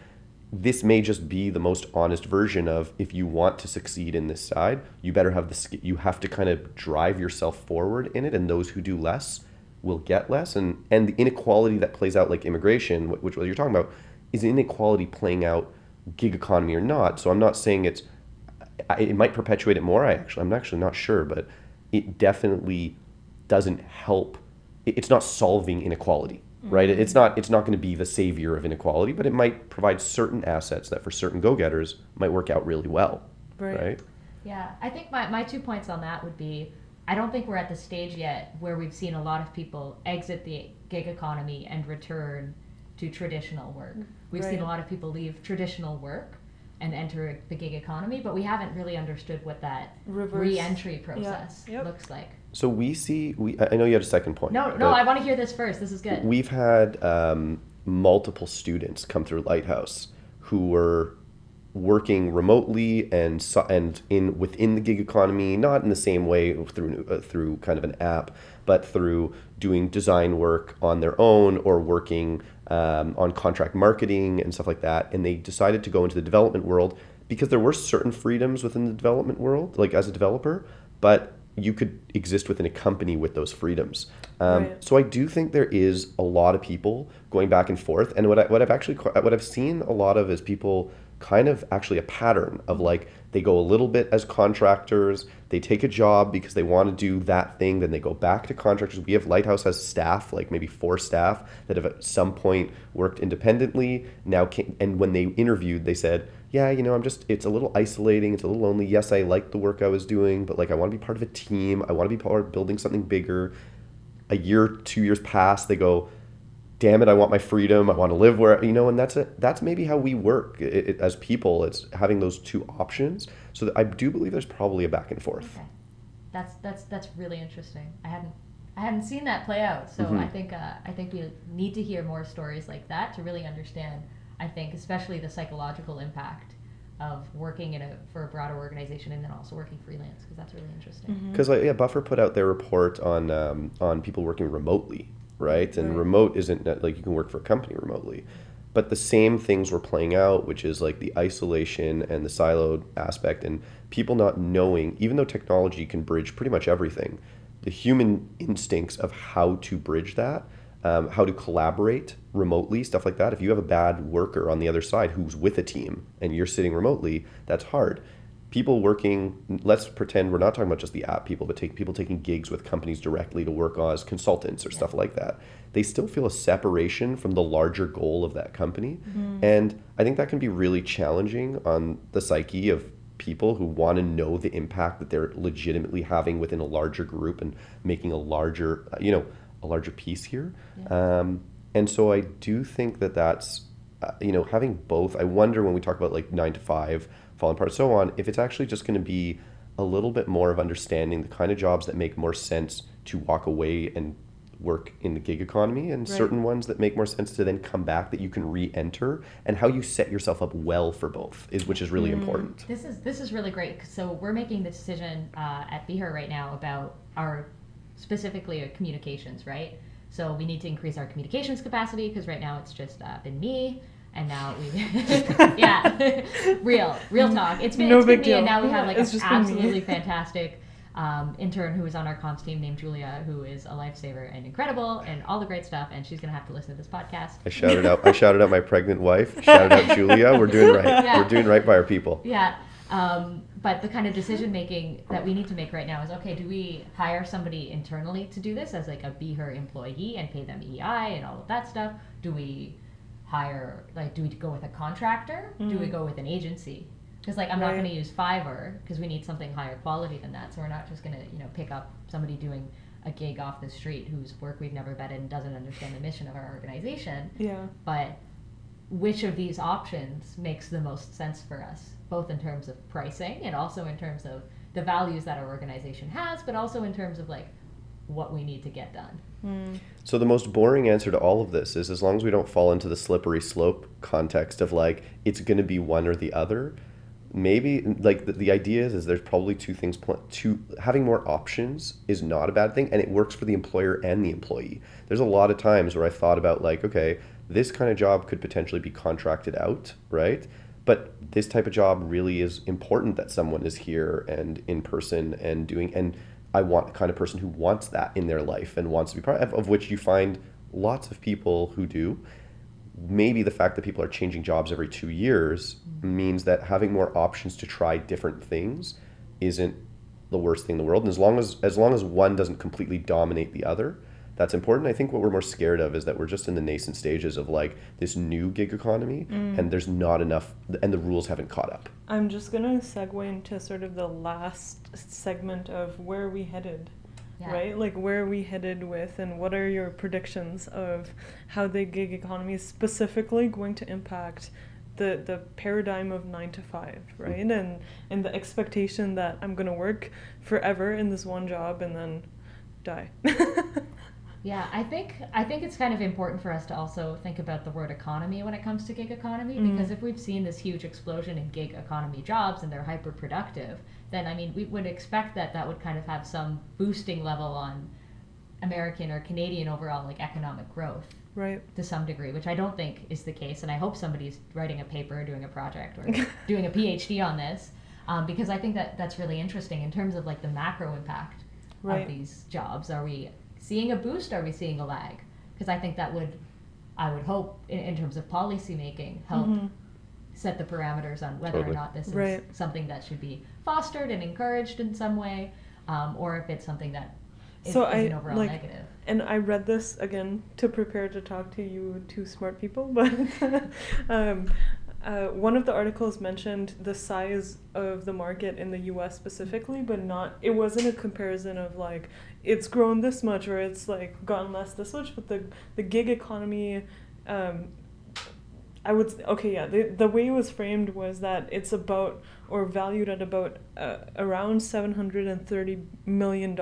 This may just be the most honest version of, if you want to succeed in this side, you better have you have to kind of drive yourself forward in it, and those who do less will get less. And the inequality that plays out, like immigration, which what you're talking about, is inequality playing out gig economy or not. So I'm not saying it might perpetuate it more. I'm actually not sure, but it definitely doesn't help. It's not solving inequality. Right? It's not going to be the savior of inequality, but it might provide certain assets that for certain go-getters might work out really well. Right? Yeah. I think my 2 points on that would be, I don't think we're at the stage yet where we've seen a lot of people exit the gig economy and return to traditional work. We've seen a lot of people leave traditional work and enter the gig economy, but we haven't really understood what that re-entry process looks like. So I know you had a second point. No, I want to hear this first. This is good. We've had multiple students come through Lighthouse who were working remotely and within the gig economy, not in the same way through kind of an app, but through doing design work on their own or working on contract marketing and stuff like that. And they decided to go into the development world because there were certain freedoms within the development world, like as a developer, but you could exist within a company with those freedoms. Right. So I do think there is a lot of people going back and forth. And what I've seen a lot of is people kind of actually a pattern of like, they go a little bit as contractors, they take a job because they want to do that thing, then they go back to contractors. We have Lighthouse has staff, like maybe 4 staff that have at some point worked independently. And when they interviewed, they said, yeah, it's a little isolating, it's a little lonely. Yes, I like the work I was doing, but like I want to be part of a team. I want to be part of building something bigger. A year, 2 years pass, they go, damn it, I want my freedom. I want to live where, and that's maybe how we work as people. It's having those 2 options. So I do believe there's probably a back and forth. Okay. That's really interesting. I hadn't seen that play out. So I think we need to hear more stories like that to really understand, I think, especially the psychological impact of working for a broader organization and then also working freelance, because that's really interesting. Because Buffer put out their report on people working remotely, right? And Right. remote isn't like you can work for a company remotely, but the same things were playing out, which is like the isolation and the siloed aspect and people not knowing, even though technology can bridge pretty much everything, the human instincts of how to bridge that, how to collaborate remotely, stuff like that. If you have a bad worker on the other side who's with a team and you're sitting remotely, that's hard. People working, let's pretend we're not talking about just the app people, but people taking gigs with companies directly to work as consultants or stuff like that. They still feel a separation from the larger goal of that company. And I think that can be really challenging on the psyche of people who want to know the impact that they're legitimately having within a larger group and making a larger piece here. And so I do think that's, having both. I wonder when we talk about like 9 to 5, falling apart, so on, if it's actually just going to be a little bit more of understanding the kind of jobs that make more sense to walk away and work in the gig economy and Right. certain ones that make more sense to then come back that you can re-enter, and how you set yourself up well for both which is really important. This is really great. So we're making the decision at BeHer right now about specifically our communications, right? So we need to increase our communications capacity because right now it's just been me. And now real talk. It's been big me, deal. and now we have like It's an just been me. absolutely fantastic intern who is on our comms team named Julia, who is a lifesaver and incredible and all the great stuff. And she's gonna have to listen to this podcast. I shouted out my pregnant wife. Shouted out Julia. We're doing right. Yeah. We're doing right by our people. Yeah. But the kind of decision making that we need to make right now is, okay, do we hire somebody internally to do this as like a BeHer employee and pay them EI and all of that stuff? Do we go with a contractor? Do we go with an agency? Because like I'm not Right. going to use Fiverr because we need something higher quality than that. So we're not just going to pick up somebody doing a gig off the street whose work we've never vetted and doesn't understand the mission of our organization. Yeah. But which of these options makes the most sense for us, both in terms of pricing and also in terms of the values that our organization has, but also in terms of like what we need to get done. So the most boring answer to all of this is, as long as we don't fall into the slippery slope context of like it's going to be one or the other, maybe like the idea is there's probably 2 things. Having more options is not a bad thing, and it works for the employer and the employee. There's a lot of times where I thought about like, okay, this kind of job could potentially be contracted out, right? But this type of job really is important that someone is here and in person and doing, and I want the kind of person who wants that in their life and wants to be part of which you find lots of people who do. Maybe the fact that people are changing jobs every 2 years means that having more options to try different things isn't the worst thing in the world. And as long as one doesn't completely dominate the other, that's important. I think what we're more scared of is that we're just in the nascent stages of like this new gig economy and there's not enough, and the rules haven't caught up. I'm just going to segue into sort of the last segment of where are we headed, right? Like where are we headed with, and what are your predictions of how the gig economy is specifically going to impact the paradigm of 9 to 5, right? And the expectation that I'm going to work forever in this one job and then die. Yeah, I think it's kind of important for us to also think about the word economy when it comes to gig economy, because if we've seen this huge explosion in gig economy jobs and they're hyper productive, then I mean we would expect that would kind of have some boosting level on American or Canadian overall like economic growth. Right. To some degree, which I don't think is the case, and I hope somebody's writing a paper, doing a project, or doing a PhD on this, because I think that's really interesting in terms of like the macro impact of these jobs. Are we seeing a boost? Are we seeing a lag? Because I think I would hope in terms of policy making help set the parameters on whether or not this is something that should be fostered and encouraged in some way, or if it's something that is an overall negative. And I read this again to prepare to talk to you two smart people, but one of the articles mentioned the size of the market in the US specifically, but it wasn't a comparison of like it's grown this much or it's like gotten less this much, but the gig economy, I would the way it was framed was that it's about or valued at about around $730 million,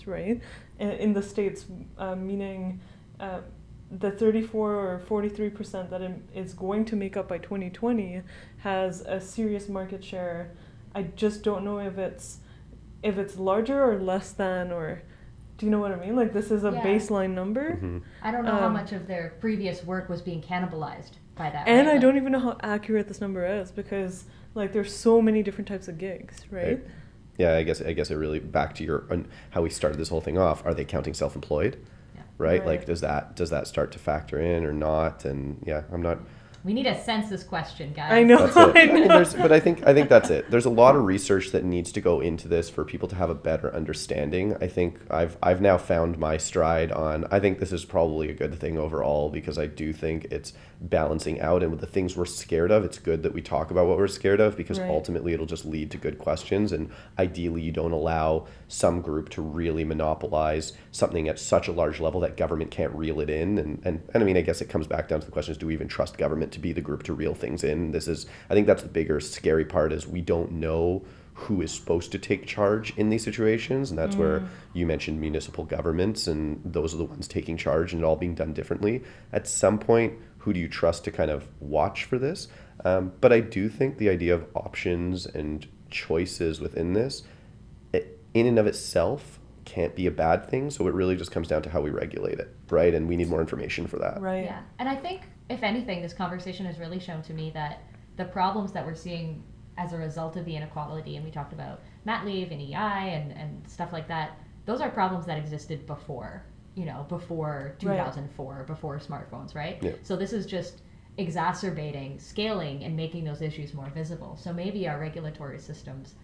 right? In the States, meaning the 34 or 43% that it is going to make up by 2020 has a serious market share. I just don't know if it's larger or less than, or do you know what I mean? Like this is a baseline number. Mm-hmm. I don't know how much of their previous work was being cannibalized by that. And right? I don't even know how accurate this number is because like there's so many different types of gigs, right? Yeah, I guess it really back to how we started this whole thing off. Are they counting self-employed? Yeah. Right? Like does that start to factor in or not? And yeah, I'm not. We need a census question, guys. I know. That's it. I mean, but I think that's it. There's a lot of research that needs to go into this for people to have a better understanding. I think I've now found my stride on. I think this is probably a good thing overall because I do think it's balancing out, and with the things we're scared of, it's good that we talk about what we're scared of because ultimately it'll just lead to good questions, and ideally you don't allow some group to really monopolize something at such a large level that government can't reel it in. And I mean, I guess it comes back down to the question is, do we even trust government to be the group to reel things in? I think that's the bigger scary part is we don't know who is supposed to take charge in these situations, and that's where you mentioned municipal governments, and those are the ones taking charge and it all being done differently. At some point, who do you trust to kind of watch for this? But I do think the idea of options and choices within this, in and of itself, can't be a bad thing. So it really just comes down to how we regulate it, right? And we need more information for that. Right. Yeah. And I think, if anything, this conversation has really shown to me that the problems that we're seeing as a result of the inequality, and we talked about mat leave and EI and stuff like that, those are problems that existed before 2004, before smartphones, right? Yeah. So this is just exacerbating, scaling, and making those issues more visible. So maybe our regulatory systems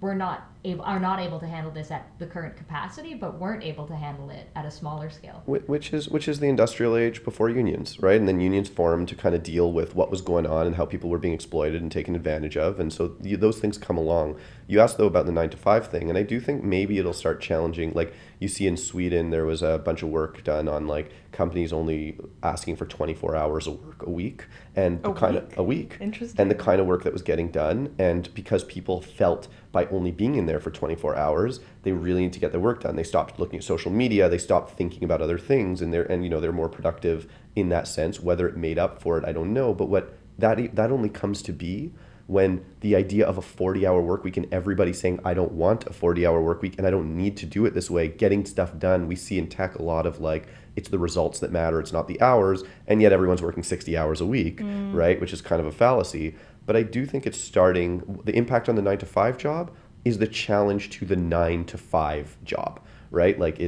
are not able to handle this at the current capacity, but weren't able to handle it at a smaller scale. Which is the industrial age before unions, right? And then unions formed to kind of deal with what was going on and how people were being exploited and taken advantage of. And so those things come along. You asked, though, about the 9-to-5 thing, and I do think maybe it'll start challenging. Like you see in Sweden, there was a bunch of work done on like companies only asking for 24 hours of work a week. And a week. Interesting. And the kind of work that was getting done. And because people felt by only being in there for 24 hours, they really need to get their work done. They stopped looking at social media. They stopped thinking about other things, and they're more productive in that sense. Whether it made up for it, I don't know. But what that only comes to be when the idea of a 40-hour work week and everybody saying, I don't want a 40-hour work week and I don't need to do it this way, getting stuff done. We see in tech a lot of like, it's the results that matter, it's not the hours, and yet everyone's working 60 hours a week, right? Which is kind of a fallacy. But I do think it's starting, the impact on the 9-to-5 job is the challenge to the 9-to-5 job, right? Like,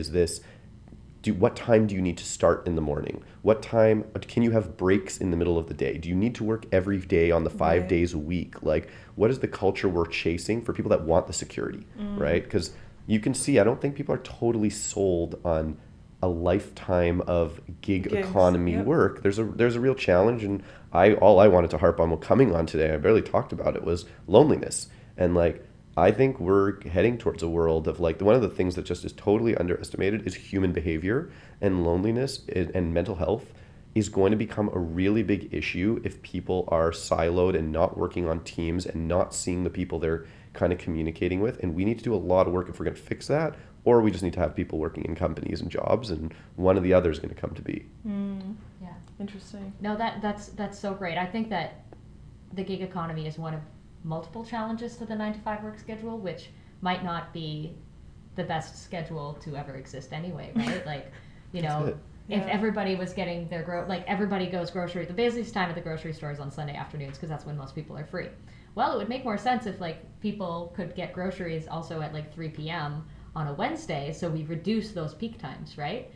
what time do you need to start in the morning? What time can you have breaks in the middle of the day? Do you need to work every day on the 5 days a week? Like, what is the culture we're chasing for people that want the security, right? Because you can see, I don't think people are totally sold on a lifetime of gigs, economy work. There's a real challenge, and all I wanted to harp on coming on today, I barely talked about it, was loneliness. And like, I think we're heading towards a world of like, one of the things that just is totally underestimated is human behavior, and loneliness and mental health is going to become a really big issue if people are siloed and not working on teams and not seeing the people they're kind of communicating with. And we need to do a lot of work if we're going to fix that, or we just need to have people working in companies and jobs, and one or the other is going to come to be. Yeah. Interesting. No, that's so great. I think that the gig economy is one of multiple challenges to the 9-to-5 work schedule, which might not be the best schedule to ever exist anyway, right? Like, you know, if everybody was getting their like everybody goes grocery, the busiest time at the grocery store is on Sunday afternoons because that's when most people are free. Well, it would make more sense if like people could get groceries also at like 3 p.m. on a Wednesday, so we reduce those peak times, right?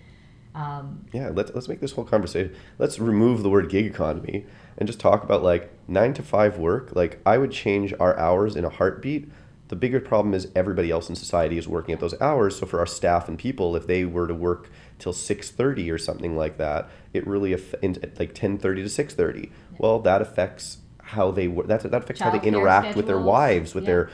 Let's make this whole conversation. Let's remove the word gig economy and just talk about like 9-to-5 work. Like I would change our hours in a heartbeat. The bigger problem is everybody else in society is working at those hours. So for our staff and people, if they were to work till 6:30 or something like that, it really like 10:30 to 6:30. Yeah. Well, that affects how they work. That affects how they interact with their wives, with their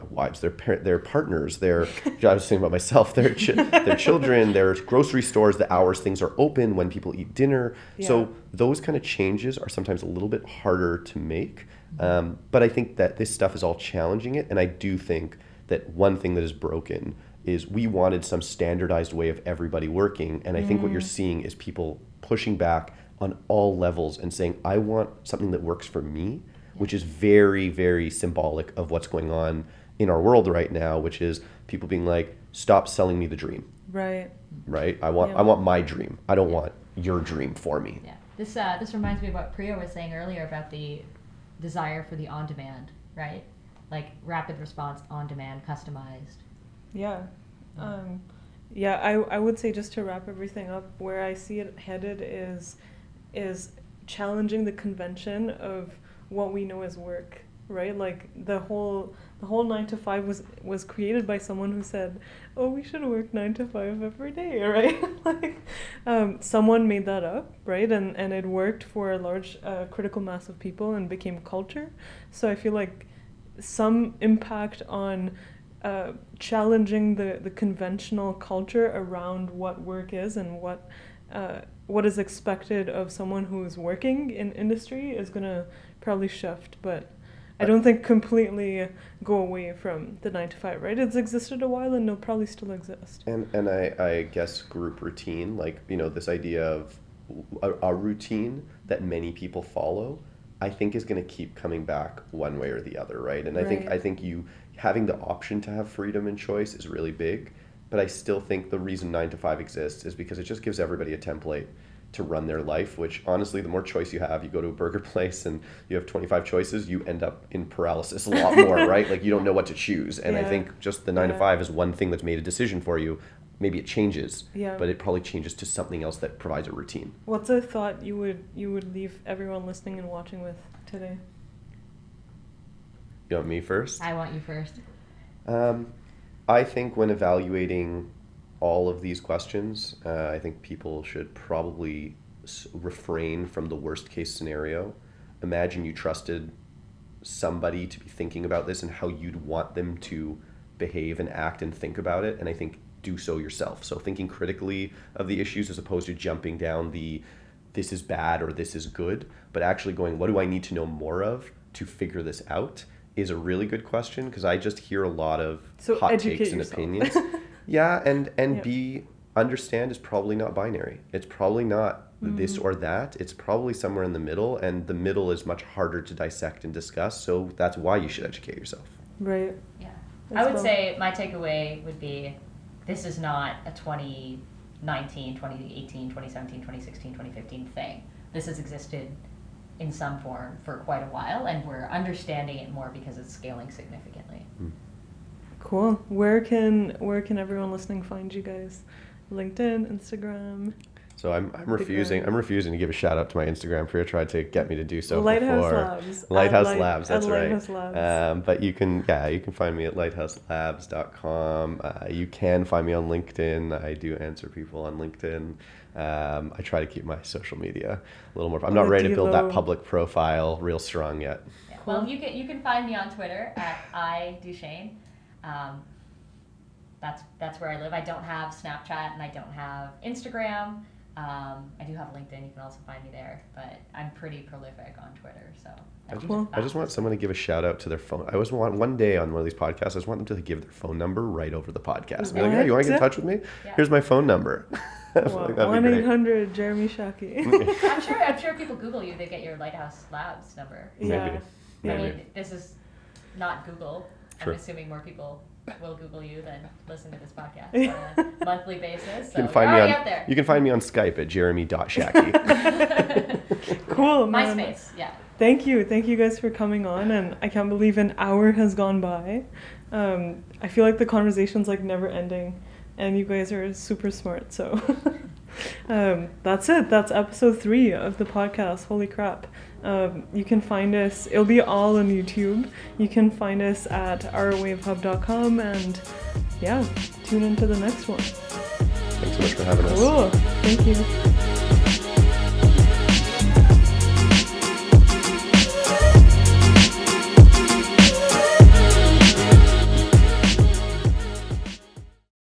wives, their partners, I was thinking about myself, their children, their grocery stores, the hours things are open, when people eat dinner. Yeah. So those kind of changes are sometimes a little bit harder to make. But I think that this stuff is all challenging it, and I do think that one thing that is broken is we wanted some standardized way of everybody working, and I think what you're seeing is people pushing back on all levels and saying, I want something that works for me, which is very, very symbolic of what's going on in our world right now, which is people being like, stop selling me the dream. Right. Right? I want my dream. I don't want your dream for me. Yeah. This reminds me of what Priya was saying earlier about the desire for the on-demand, right? Like rapid response, on-demand, customized. Yeah. I would say, just to wrap everything up, where I see it headed is challenging the convention of what we know as work, right? Like the whole 9-to-5 was created by someone who said, oh, we should work 9-to-5 every day, right? Like someone made that up, right? And it worked for a large critical mass of people and became culture. So I feel like some impact on challenging the conventional culture around what work is and what is expected of someone who's working in industry is going to probably shift, but I don't think completely go away from the 9-to-5, right? It's existed a while and it'll probably still exist. And I guess group routine, like, you know, this idea of a routine that many people follow, I think is going to keep coming back one way or the other, right? And I think you having the option to have freedom and choice is really big, but I still think the reason 9-to-5 exists is because it just gives everybody a template to run their life, which honestly, the more choice you have, you go to a burger place and you have 25 choices, you end up in paralysis a lot more, right? Like you don't know what to choose. And I think just the 9-to-5 is one thing that's made a decision for you. Maybe it changes, but it probably changes to something else that provides a routine. What's a thought you would leave everyone listening and watching with today? You want me first? I want you first. I think when evaluating all of these questions, I think people should probably refrain from the worst case scenario. Imagine you trusted somebody to be thinking about this and how you'd want them to behave and act and think about it, and I think do so yourself. So thinking critically of the issues as opposed to jumping down the this is bad or this is good, but actually going, what do I need to know more of to figure this out, is a really good question, because I just hear a lot of hot takes and opinions. Yeah, and B, understand is probably not binary. It's probably not this or that. It's probably somewhere in the middle, and the middle is much harder to dissect and discuss, so that's why you should educate yourself. Right. Yeah. I would say my takeaway would be, this is not a 2019, 2018, 2017, 2016, 2015 thing. This has existed in some form for quite a while, and we're understanding it more because it's scaling significantly. Cool. Where can everyone listening find you guys? LinkedIn, Instagram? So I'm refusing to give a shout out to my Instagram. Priya tried to get me to do so Lighthouse before. Labs. Lighthouse Labs, that's right. Lighthouse Labs. But you can find me at lighthouselabs.com. You can find me on LinkedIn. I do answer people on LinkedIn. I try to keep my social media a little more. I'm not ready to build that public profile real strong yet. Yeah. Well, you can find me on Twitter at Duchaine. That's where I live. I don't have Snapchat and I don't have Instagram. I do have LinkedIn. You can also find me there, but I'm pretty prolific on Twitter. So I just want someone to give a shout out to their phone. I always want one day on one of these podcasts, I just want them to give their phone number right over the podcast. Be like, hey, you want to get in touch with me? Yeah. Here's my phone number. Well, 1-800 Jeremy Shaki. I'm sure if people Google you, they get your Lighthouse Labs number. Yeah. Maybe. I mean, this is not Google. Sure. I'm assuming more people will Google you than listen to this podcast on a monthly basis. So You can find me out there. You can find me on Skype at jeremy.shaki. Cool, man. MySpace, yeah. Thank you guys for coming on, and I can't believe an hour has gone by. I feel like the conversation's like never ending, and you guys are super smart, so that's it. That's episode 3 of the podcast. Holy crap. You can find us, it'll be all on YouTube. You can find us at ourwavehub.com, and yeah, tune into the next one. Thanks so much for having us. Cool. Thank you.